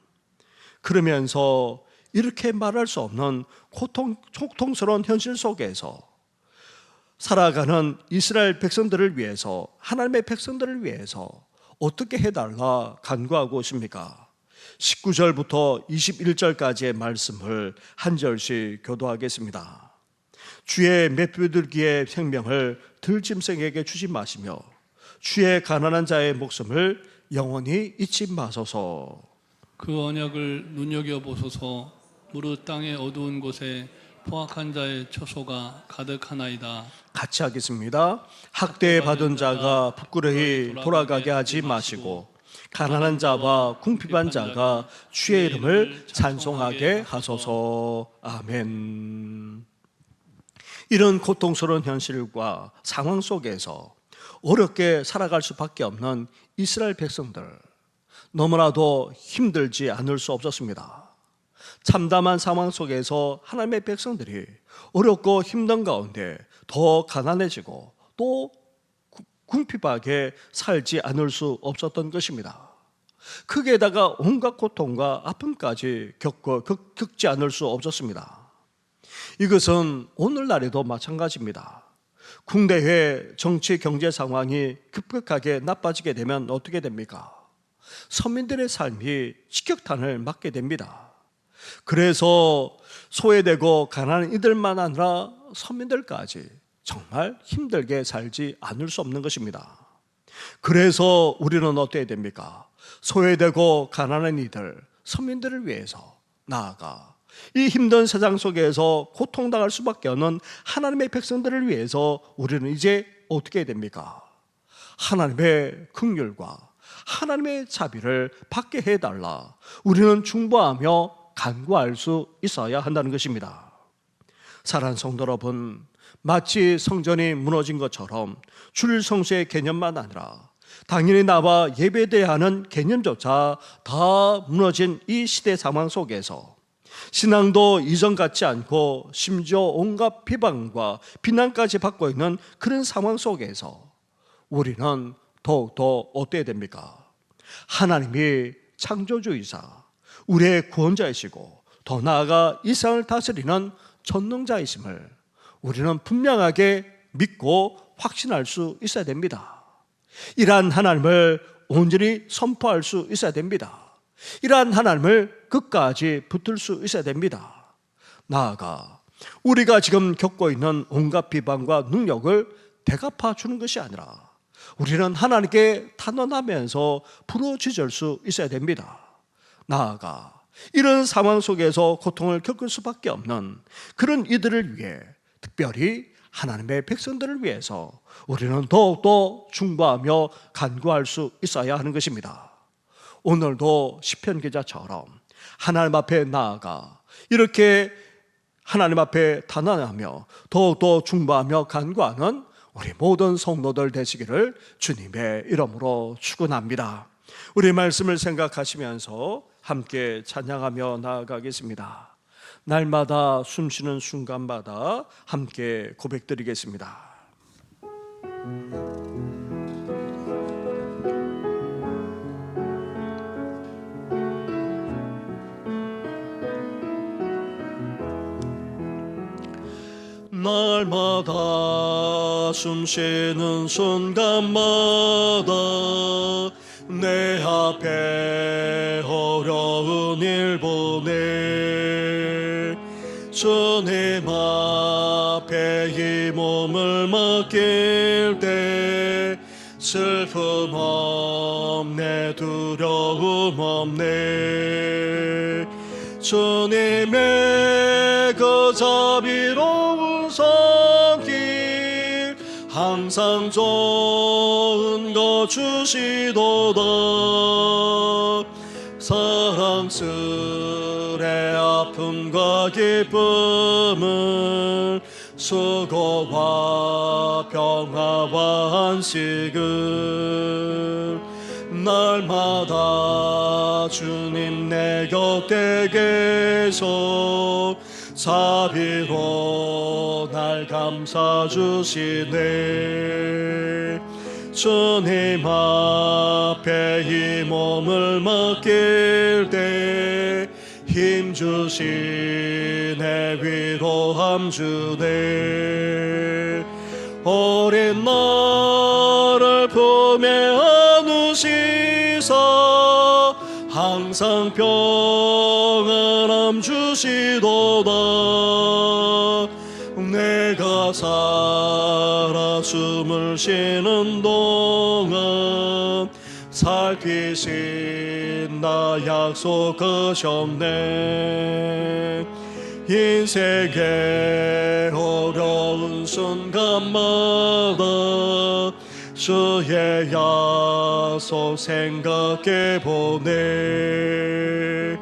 그러면서 이렇게 말할 수 없는 고통스러운 현실 속에서 살아가는 이스라엘 백성들을 위해서, 하나님의 백성들을 위해서 어떻게 해달라 간구하고 있습니까? 19절부터 21절까지의 말씀을 한 절씩 교도하겠습니다. 주의 맷비둘기의 생명을 들짐승에게 주지 마시며 주의 가난한 자의 목숨을 영원히 잊지 마소서. 그 언약을 눈여겨보소서. 무릇 땅의 어두운 곳에 포악한 자의 처소가 가득하나이다. 같이 하겠습니다. 학대받은 자가 부끄러이 돌아가게 하지 마시고 가난한 자와 궁핍한 자가 주의 이름을 찬송하게 하소서. 아멘. 이런 고통스러운 현실과 상황 속에서 어렵게 살아갈 수밖에 없는 이스라엘 백성들, 너무나도 힘들지 않을 수 없었습니다. 참담한 상황 속에서 하나님의 백성들이 어렵고 힘든 가운데 더 가난해지고 또 궁핍하게 살지 않을 수 없었던 것입니다. 거기에다가 온갖 고통과 아픔까지 겪지 않을 수 없었습니다. 이것은 오늘날에도 마찬가지입니다. 국내외 정치 경제 상황이 급격하게 나빠지게 되면 어떻게 됩니까? 서민들의 삶이 직격탄을 맞게 됩니다. 그래서 소외되고 가난한 이들만 아니라 서민들까지 정말 힘들게 살지 않을 수 없는 것입니다. 그래서 우리는 어떻게 됩니까? 소외되고 가난한 이들, 서민들을 위해서 나아가 이 힘든 세상 속에서 고통당할 수밖에 없는 하나님의 백성들을 위해서 우리는 이제 어떻게 됩니까? 하나님의 긍휼과 하나님의 자비를 받게 해달라. 우리는 중보하며 간구할 수 있어야 한다는 것입니다. 사랑하는 성도 여러분, 마치 성전이 무너진 것처럼 주일 성수의 개념만 아니라 당연히 나와 예배돼야 하는 개념조차 다 무너진 이 시대 상황 속에서 신앙도 이전 같지 않고 심지어 온갖 비방과 비난까지 받고 있는 그런 상황 속에서 우리는 더욱더 어때야 됩니까? 하나님이 창조주이사 우리의 구원자이시고 더 나아가 이 세상을 다스리는 전능자이심을 우리는 분명하게 믿고 확신할 수 있어야 됩니다. 이러한 하나님을 온전히 선포할 수 있어야 됩니다. 이러한 하나님을 끝까지 붙들 수 있어야 됩니다. 나아가 우리가 지금 겪고 있는 온갖 비방과 능력을 대갚아 주는 것이 아니라 우리는 하나님께 탄원하면서 부르짖을 수 있어야 됩니다. 나아가 이런 상황 속에서 고통을 겪을 수밖에 없는 그런 이들을 위해 특별히 하나님의 백성들을 위해서 우리는 더욱더 중보하며 간구할 수 있어야 하는 것입니다. 오늘도 시편 기자처럼 하나님 앞에 나아가 이렇게 하나님 앞에 단언하며 더욱더 중보하며 간구하는 우리 모든 성도들 되시기를 주님의 이름으로 축원합니다. 우리 말씀을 생각하시면서 함께 찬양하며 나아가겠습니다. 날마다 숨쉬는 순간마다 함께 고백드리겠습니다. 날마다 숨쉬는 순간마다 내 앞에 어려운 일 보내 주님 앞에 이 몸을 맡길 때 슬픔 없네 두려움 없네 주님의 그 자비로운 손길 항상 좋은 것 주시도다 사랑스레 아픔과 기쁨을 수고와 평화와 안식을 날마다 주님 내 곁에 계셔 자비로 날 감싸주시네 주님 앞에 이 몸을 맡길 때 힘주시네 위로함 주네 어린 나를 품에 안으시사 항상 평안함 주시도다 내가 살아 숨을 쉬는 동안 살피신 나 약속하셨네 인생의 어려운 순간마다 주의 약속 생각해 보네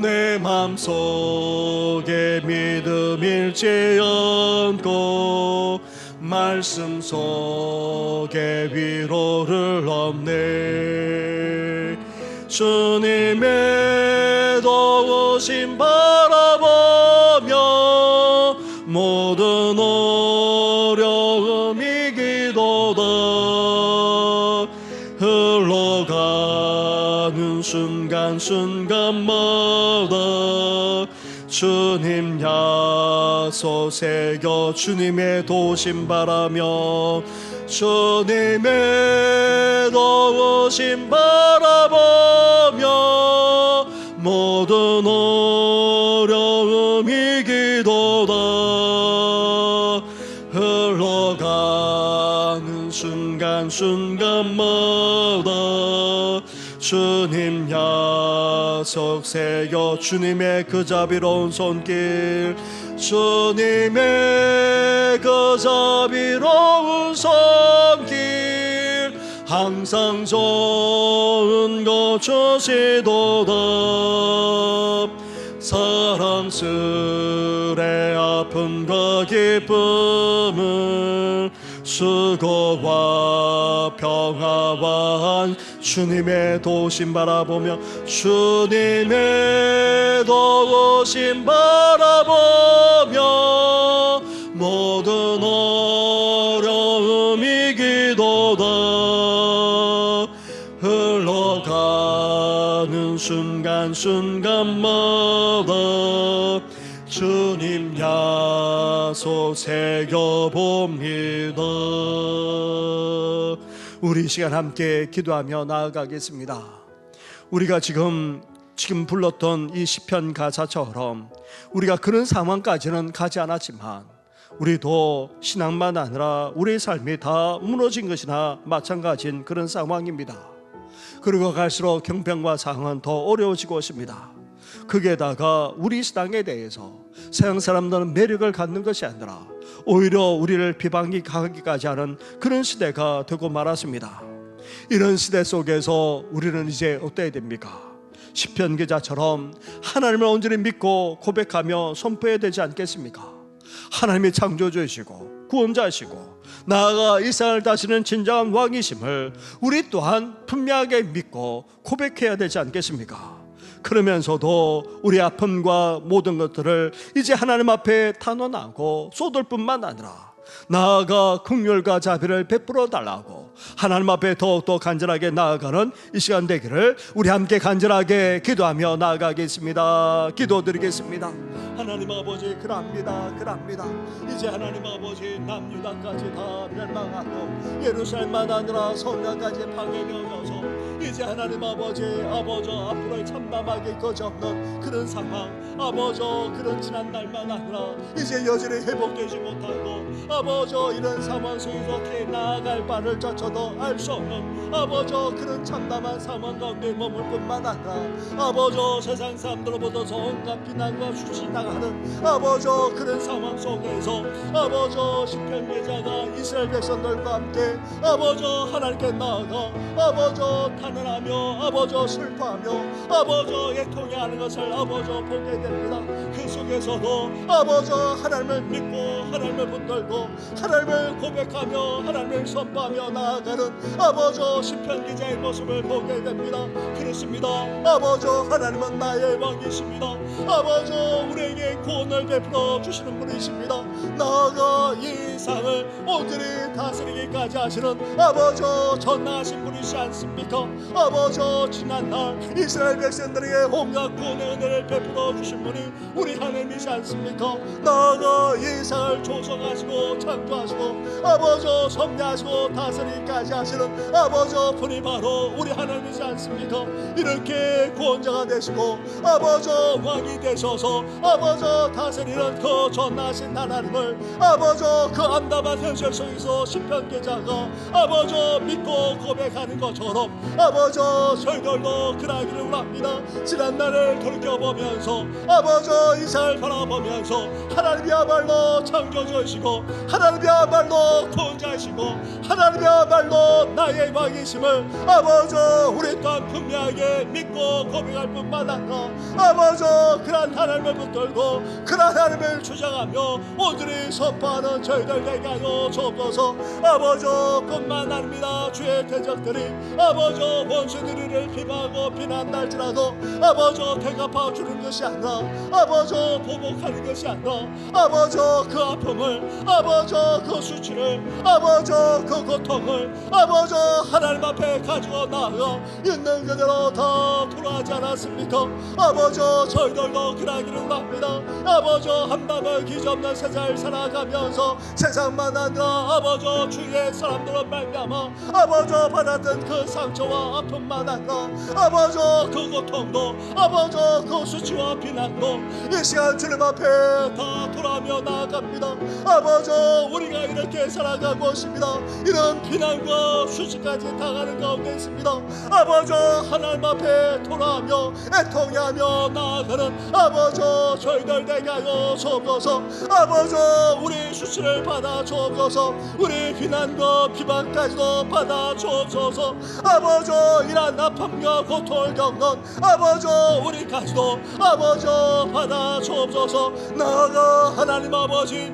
내 맘속에 믿음 잃지 않고 말씀 속에 위로를 얻네 주님의 도우심 바라보며 모든 어려움 이기도다 흘러가는 순간순간마다 주님 약속 새겨 주님의 도우심 바라며 주님의 도우심 바라보며 모든 어려움 이기도다 흘러가는 순간순간마다 주님 약속 새겨 주님의 그 자비로운 손길 주님의 그 자비로운 손길 항상 좋은 것 주시도다 사랑스레 아픔과 기쁨을 수고와 평화와 주님의 도우심 바라보며 주님의 도우심 바라보며 모든 어려움 이기도다 흘러가는 순간순간마다 주님 약속 새겨봅니다. 우리 이 시간 함께 기도하며 나아가겠습니다. 우리가 지금 불렀던 이 시편 가사처럼 우리가 그런 상황까지는 가지 않았지만 우리도 신앙만 아니라 우리의 삶이 다 무너진 것이나 마찬가지인 그런 상황입니다. 그리고 갈수록 형편과 상황은 더 어려워지고 있습니다. 거기에다가 우리 신앙에 대해서 세상 사람들은 매력을 갖는 것이 아니라 오히려 우리를 비방하기까지 하는 그런 시대가 되고 말았습니다. 이런 시대 속에서 우리는 이제 어때야 됩니까? 시편 기자처럼 하나님을 온전히 믿고 고백하며 선포해야 되지 않겠습니까? 하나님이 창조주이시고 구원자시고 나아가 이 세상을 다스리는 진정한 왕이심을 우리 또한 분명하게 믿고 고백해야 되지 않겠습니까? 그러면서도 우리 아픔과 모든 것들을 이제 하나님 앞에 탄원하고 쏟을 뿐만 아니라 나아가 긍휼과 자비를 베풀어 달라고 하나님 앞에 더욱더 간절하게 나아가는 이 시간 되기를 우리 함께 간절하게 기도하며 나아가겠습니다. 기도드리겠습니다. 하나님 아버지, 그럽니다. 이제 하나님 아버지, 남유다까지 다 멸망하고 예루살렘만 아니라 성곽까지 파괴되어져서 이제 하나님 아버지 앞으로의 참담하게 거저없는 그런 상황, 아버지 그런 지난 날만 아니라 이제 여전히 회복되지 못하고 아버지 이런 상황 속에서 어떻게 나아갈 바를 조차도 알 수 없는 아버지 그런 참담한 상황 가운데 머물 뿐만 아니라 아버지 세상 사람들로부터 온갖 비난과 수치당하는 아버지 그런 상황 속에서 아버지 시편 기자가 이스라엘 백성들과 함께 아버지 하나님께 나아가 아버지 탄원하며 아버지 슬퍼하며 아버지 애통해하는 것을 아버지 보게 됩니다. 그 속에서도 아버지 하나님을 믿고 하나님을 붙들고 하나님을 고백하며 하나님을 선포하며 나아가는 아버지 시편 기자의 모습을 보게 됩니다. 그렇습니다. 아버지 하나님은 나의 왕이십니다. 아버지 우리에게 구원을 베풀어 주시는 분이십니다. 나아가 이 세상을 온전히 다스리기까지 하시는 아버지 전능하신 분이시 않습니까? 아버지 지난날 이스라엘 백성들에게 온갖 구원의 은혜를 베풀어 주신 분이 우리 하나님이시 않습니까? 나아가 이 세상을 조성하시고 창조하시고 아버지 섭리하시고 다스리기까지 하시는 아버지 분이 바로 우리 하나님이시 않습니까? 이렇게 구원자가 되시고 아버지 왕이 되셔서 아버지 다스리는 그 전능하신 하나님을 아버지 그 암담한 현실 속에서 시편 기자가 아버지 믿고 고백하는 것처럼 아버지 저희들도 그러기를 원합니다. 지난날을 돌이켜보면서 아버지 이상을 바라보면서 하나님이야말로 창조주이시고 하나님이야말로 구원자이시고 하나님이야말로 나의 왕이심을 아버지 우리 또한 분명하게 믿고 고백할 뿐만 아니라 아버지 그런 하나님을 붙들고 그런 하나님을 주장하며 온전히 선포하는 저희들 되게 하여 주옵소서. 아버지 뿐만 아닙니다. 주의 대적들이 아버지 원수들이를 비방하고 비난할지라도 아버지 대갚아 주는 것이 아니라 아버지 보복하는 것이 아니라 아버지 그 아픔을 아버지 그 수치를 아버지 그 고통을 아버지 하나님 앞에 가지고 나아가 있는 그대로 다 돌아가지 않았습니까? 아버지 저희들도 그러기를 원합니다. 아버지 한밤을 기점없는 세상을 살아가면서 세상만 아니라 아버지 주위의 사람들로 말미암아 아버지 받았던 그 상처와 아픔만 아니라 아버지 그 고통도 아버지 그 수치와 비난도 이 시간 주님 앞에 다 돌아오며 나아갑니다. 아버지 우리가 이렇게 살아가고 있습니다. 이런 비난과 수치까지 당하는 가운데 있습니다. 아버지 하나님 앞에 돌아오며 애통하며 나아가는 아버지 저희들 되게 하여 주옵소서. 아버지 우리 수치를 받아 주옵소서. 우리 비난과 비방까지도 받아 주옵소서. 아버지 이런 아픔과 고통을 겪는 아버지 우리까지도 아버지 받아 주옵소서. 나아가 하나님 아버지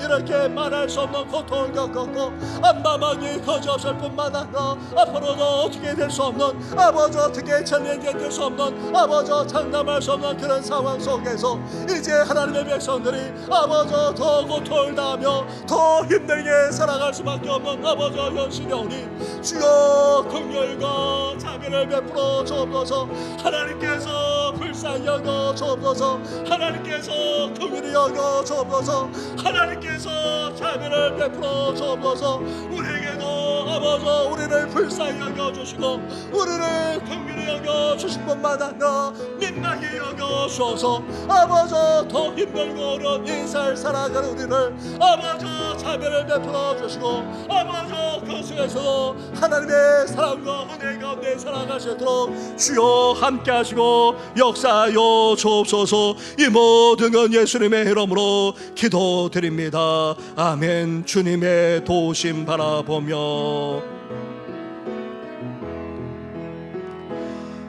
이렇게 말할 수 없는 고통을 겪었고 암담하게 거저없을 뿐만 아니라 앞으로도 어떻게 될 수 없는 아버지 어떻게 전행될 수 없는 아버지 장담할 수 없는 그런 상황 속에서 이제 하나님의 백성들이 아버지 더 고통을 당하며 더 힘들게 살아갈 수밖에 없는 아버지 현실이 오니 주여 긍휼과 자비를 베풀어 주옵소서. 하나님께서 불쌍히 여겨 주옵소서. 하나님께서 긍휼히 여겨 주옵소서. 하나님께서 자비를 베풀어 주옵소서. 우리에게도 아버지 우리를 불쌍히 여겨 주시고 우리를 긍휼히 여겨 주신 것만 아니라 민망히 여겨 주셔서 아버지 더 힘들고 어려운 인생을 살아가는 우리를 아버지 자비를 베풀어 주시고 아버지 그 속에서 하나님의 사랑과 은혜 가운데 살아갈 수 있도록 주여 함께 하시고 역사하여 주옵소서. 이 모든 건 예수님의 이름으로 기도드립니다. 아멘. 주님의 도우심 바라보며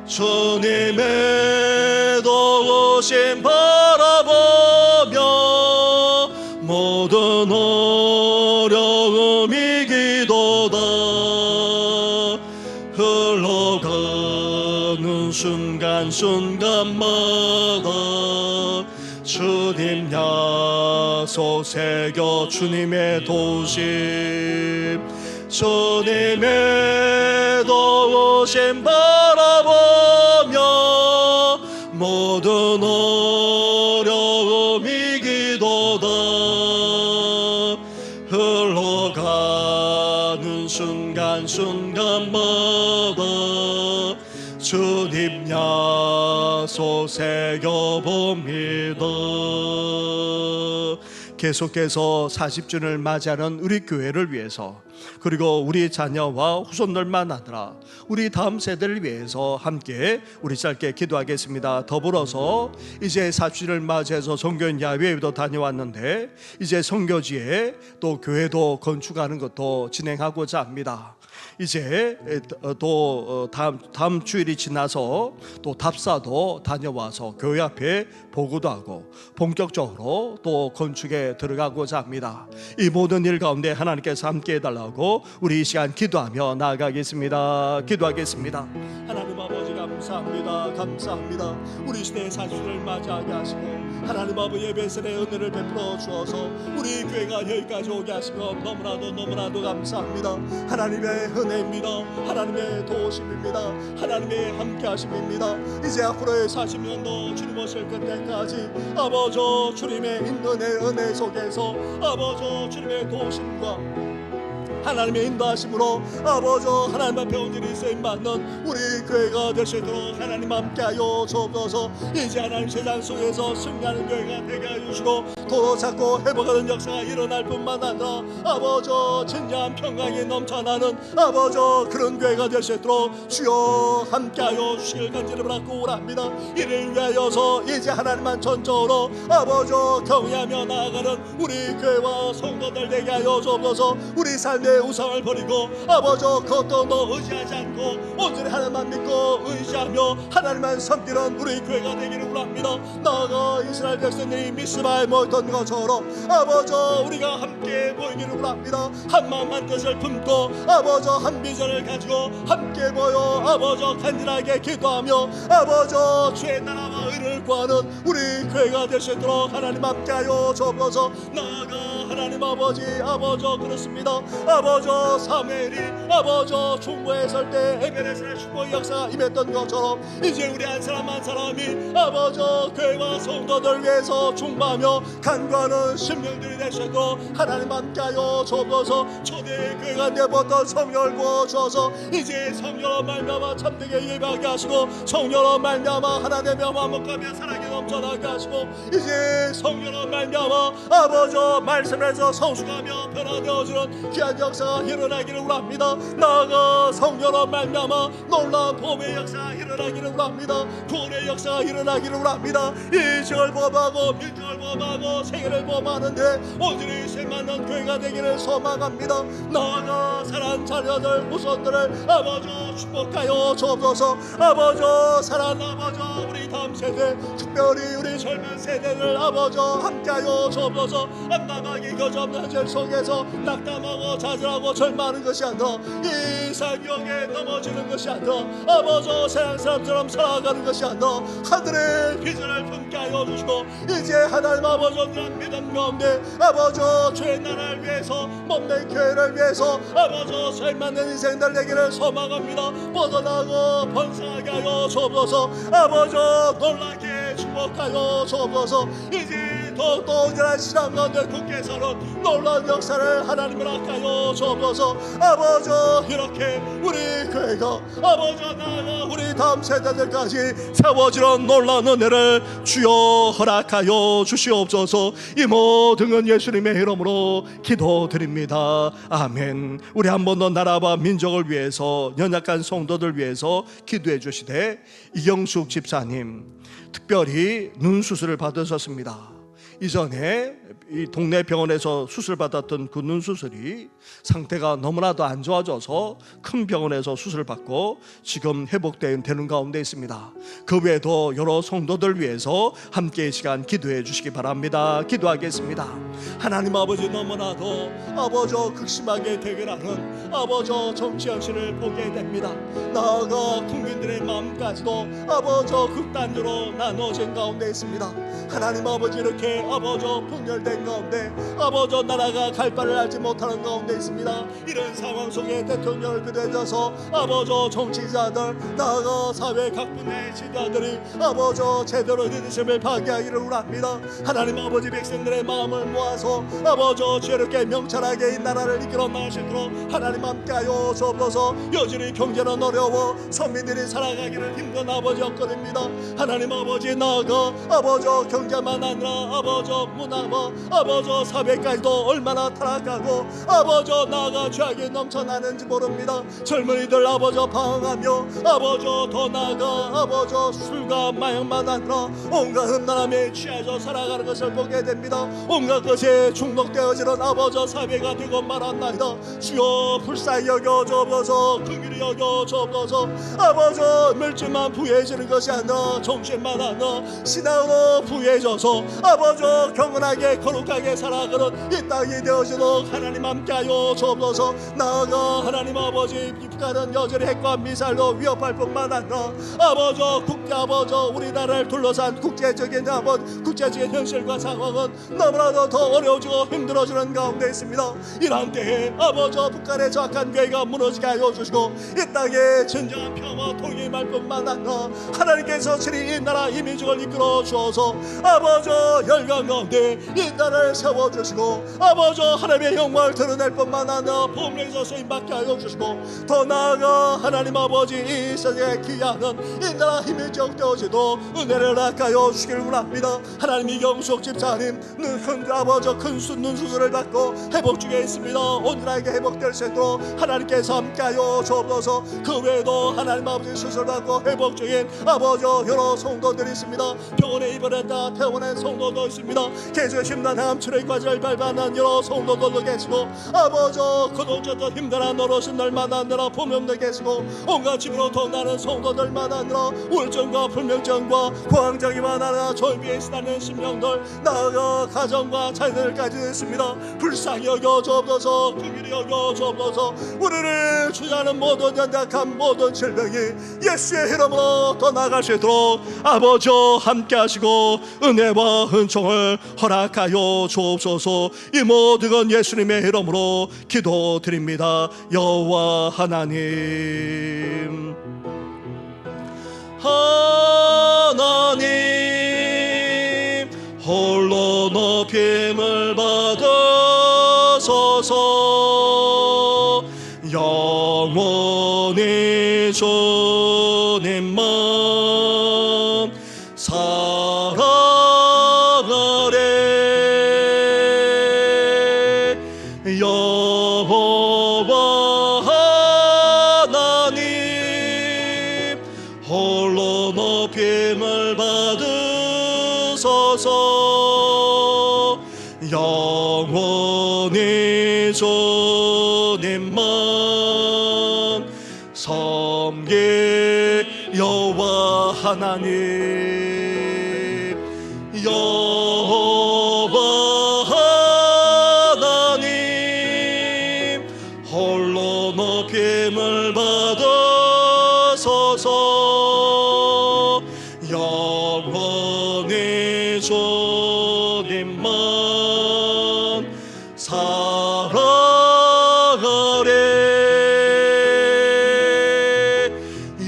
주님의 도우심 바라보며 모든 어려움 이기도다. 흘러가는 순간순간마다 주님 약속 새겨 주님의 도우심, 주님의 도우심 바라보며 모든 어려움 이기도다. 흘러가는 순간순간마다 주님 약속 새겨봅니다. 계속해서 40주년을 맞이하는 우리 교회를 위해서, 그리고 우리 자녀와 후손들만 아니라 우리 다음 세대를 위해서 함께 우리 짧게 기도하겠습니다. 더불어서 이제 40주년을 맞이해서 성교인 야외에도 다녀왔는데 이제 선교지에 또 교회도 건축하는 것도 진행하고자 합니다. 이제 또 다음 주일이 지나서 또 답사도 다녀와서 교회 앞에 보고도 하고 본격적으로 또 건축에 들어가고자 합니다. 이 모든 일 가운데 하나님께서 함께 해달라고 우리 이 시간 기도하며 나아가겠습니다. 기도하겠습니다. 하나님 아버지 감사합니다. 감사합니다. 우리 시대의 40주를 맞이하게 하시고 하나님 아버지 예배선의 은혜를 베풀어 주어서 우리 교회가 여기까지 오게 하시며 너무나도 감사합니다. 하나님의 은혜입니다. 하나님의 도우심입니다. 하나님의 함께하심입니다. 이제 앞으로의 40년도 주님 오실 그때까지 아버지 주님의 은혜 속에서 아버지 주님의 도우심과 하나님의 인도하심으로 아버지 하나님 앞에 온전히 쓰임받는 우리 교회가 될 수 있도록 하나님 함께하여 주옵소서. 이제 하나님 세상 속에서 승리하는 교회가 되게 해주시고 도로 찾고 회복하는 역사가 일어날 뿐만 아니라 아버지 진정한 평강이 넘쳐나는 아버지 그런 교회가 될 수 있도록 주여 함께하여 주시길 간절히 바라고 오랍니다. 이를 위하여서 이제 하나님만 전적으로 아버지 경외하며 나아가는 우리 교회와 성도들 되게 하여 주옵소서. 우리 삶의 우상을 버리고 아버지 그것도 너 의지하지 않고 온전히 하나님만 믿고 의지하며 하나님만 섬기는 우리 교회가 되기를 원합니다. 나아가 이스라엘 백성들이 미스바에 모였던 것처럼 아버지 우리가 함께 모이기를 원합니다. 한 마음 한 뜻을 품고 아버지 한 비전을 가지고 함께 모여 아버지 간절하게 기도하며 아버지 주의 나라와 의를 구하는 우리 교회가 될 수 있도록 하나님 함께하여 주옵소서. 나아가 하나님 아버지 그렇습니다. 아버지 사무엘이 아버지 중보에 설 때 에베레스의 축복의 역사가 임했던 것처럼 이제 우리 한 사람 한 사람이 아버지 교회와 성도들 위해서 중보하며 간구하는 심령들이 되시고 하나님 함께하여 주옵소서. 초대 교회가 내었던 성령을 부어주어서 이제 성령으로 말미암아 참되게 예배하게 하시고 성령으로 말미암아 하나님의 마음과 사랑이 넘쳐나게 하시고 이제 성령으로 말미암아 아버지 말씀에서 성숙하며 변화되어지는 귀한 역사가 일어나기를 원합니다. 나아가 성령으로 말미암아 놀라운 보배의 역사가 일어나기를 원합니다. 구원의 역사가 일어나기를 원합니다. 이 지역을 보호하고 민족을 보호하고 세계를 보호하는데 온전히 셈맞는 교회가 되기를 소망합니다. 나아가 사랑하는 자녀들 후손들을 아버지 축복하여 주옵소서. 아버지 사랑하는 아버지 우리 다음 세대 특별히 우리 젊은 세대를 아버지 함께하여 주옵소서. 암담하기 거저없는 현실 속에서 낙담하고 좌절하고 절망하는 것이 아니라 이 사경에 넘어지는 것이 아니라 아버지 세상 사람처럼 살아가는 것이 아니라 하늘의 비전을 품게 하여 주시고 이제 하나님 아버지 온전한 믿음 가운데 아버지 주의 나라를 위해서 몸된 교회를 위해서 아버지 쇠맞는 인생들 되기를 소망합니다. 뻗어나고 번성하게 하여 주옵소서. 아버지 놀랍게 축복하여 주옵소서. 이제 더욱더 온전한 신앙 가운데 굳게 서는 놀라운 역사를 하나님을 아까워 주옵소서. 아버지 이렇게 우리 교회가 아버지 나아가 우리 다음 세대들까지 세워지는 놀라운 은혜를 주여 허락하여 주시옵소서. 이 모든 건 예수님의 이름으로 기도드립니다. 아멘. 우리 한 번 더 나라와 민족을 위해서 연약한 성도들 위해서 기도해 주시되 이경숙 집사님 특별히 눈 수술을 받으셨습니다. 이전에 이 동네 병원에서 수술받았던 그 눈 수술이 상태가 너무나도 안 좋아져서 큰 병원에서 수술을 받고 지금 회복되는 가운데 있습니다. 그 외에도 여러 성도들 위해서 함께 이 시간 기도해 주시기 바랍니다. 기도하겠습니다. 하나님 아버지, 너무나도 아버지 극심하게 대결하는 아버지 정치 현실을 보게 됩니다. 나아가 국민들의 마음까지도 아버지 극단으로 나눠진 가운데 있습니다. 하나님 아버지, 이렇게 아버지 분열된 가운데 아버지 나라가 갈 바를 알지 못하는 가운데 있습니다. 이런 상황 속에 대통령을 비롯해서 아버지 정치자들, 나아가 사회 각 분야의 지도자들이 아버지 제대로 리더십을 발휘하기를 원합니다. 하나님 아버지, 백성들의 마음을 모아서 아버지 지혜롭게 명철하게 이 나라를 이끌어 나가시도록 하나님 함께하여 주옵소서. 여전히 경제는 어려워 서민들이 살아가기를 힘든 아버지 여건입니다. 하나님 아버지, 나아가 아버지 경제만 아니라 아버지 문화와 아버지 사회까지도 얼마나 타락하고 아버지 나아가 죄악이 넘쳐나는지 모릅니다. 젊은이들 아버지 방황하며 아버지 더 나아가 아버지 술과 마약만 아니라 온갖 흠난함에 취해져 살아가는 것을 보게 됩니다. 온갖 것에 중독되어지는 아버지 사회가 되고 말았나이다. 주여 불쌍히 여겨 주옵소서. 긍휼히 여겨 주옵소서. 아버지 물질만 부유해지는 것이 아니라 정신만 아니라 신앙으로 부유해져서 아버지 경건하게 거룩하게 살아가는 이 땅이 되어지도록 하나님 함께하여 주옵소서. 나아가 하나님 아버지, 북한은 여전히 핵과 미사일로 위협할 뿐만 아니라 아버지 국제 아버지 우리나라를 둘러싼 국제적인 아버지 국제적인 현실과 상황은 너무나도 더 어려워지고 힘들어지는 가운데 있습니다. 이러한 때에 아버지 북한의 정확한 계획가 무너지게 하여 주시고 이 땅에 진정한 평화 통일할 뿐만 아니라 하나님께서 친히 이 나라 이민족을 이끌어 주어서 아버지 열강 가운데 이 나라를 세워주시고 아버지 하나님의 영광을 드러낼 뿐만 아니라 보험에서 쓰임받게 하여 주시고 더 나아가 하나님 아버지 이 세상에 귀하는 이 나라 이민족 되어지도 은혜를 아까여 주시길 원합니다. 하나님 이경숙 집사님 큰 아버지 큰 눈 수술을 받고 회복 중에 있습니다. 온전하게 회복될 수 있도록 하나님께서 함께하여 주옵소서. 그 외에도 하나님 아버지 수술받고 회복 중인 아버지 여러 성도들이 있습니다. 병원에 입원했다 퇴원한 성도도 있습니다. 계속 힘든 암출혈과를 밟아난 여러 성도들도 계시고 아버지 그동저도 힘든 어르신들만 아니라 부모님들 계시고 온갖 집으로 도나는 성도들만 아니라 우울증과 불면증과 공황장애만 아니라 절비에 시달리는 심령들, 나아가 가정과 자녀들까지 있습니다. 불쌍히 여겨 주옵소서. 긍휼히 여겨 주옵소서. 우리를 주장하는 모든 연약한 모든 질병이 예수의 이름으로 떠나갈 수 있도록 아버지 함께 하시고 은혜와 은총을 허락하여 주옵소서. 이 모든 건 예수님의 이름으로 기도드립니다. 여호와 하나님, 하나님 홀로 높임을 받으소서. 영원히 주님만 사랑하래. 여호와 하나님 홀로 높임을 받으소서. 영원히 주님만 섬길 여호와 하나님, 여호와 하나님 홀로 높임을 받으소서. 영원히 주님만 사랑하래.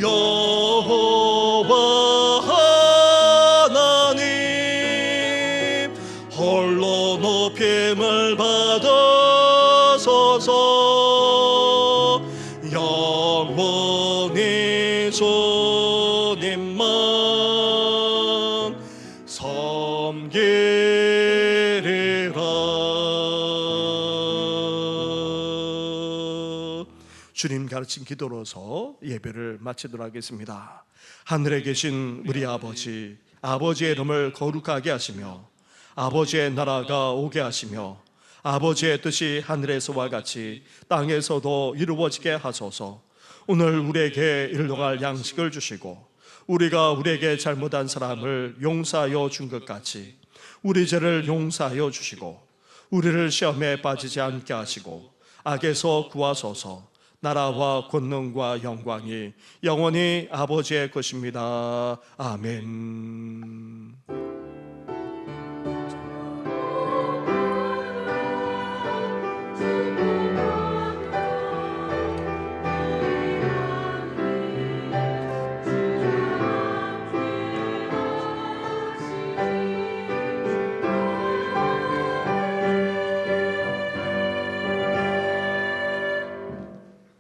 여호와 하나님 홀로 높임을 받으소서. 영원히 주님만 섬기리라. 주님 가르친 기도로서 예배를 마치도록 하겠습니다. 하늘에 계신 우리 아버지, 아버지의 이름을 거룩하게 하시며 아버지의 나라가 오게 하시며 아버지의 뜻이 하늘에서와 같이 땅에서도 이루어지게 하소서. 오늘 우리에게 일용할 양식을 주시고 우리가 우리에게 잘못한 사람을 용서하여 준 것 같이 우리 죄를 용서하여 주시고 우리를 시험에 빠지지 않게 하시고 악에서 구하소서. 나라와 권능과 영광이 영원히 아버지의 것입니다. 아멘.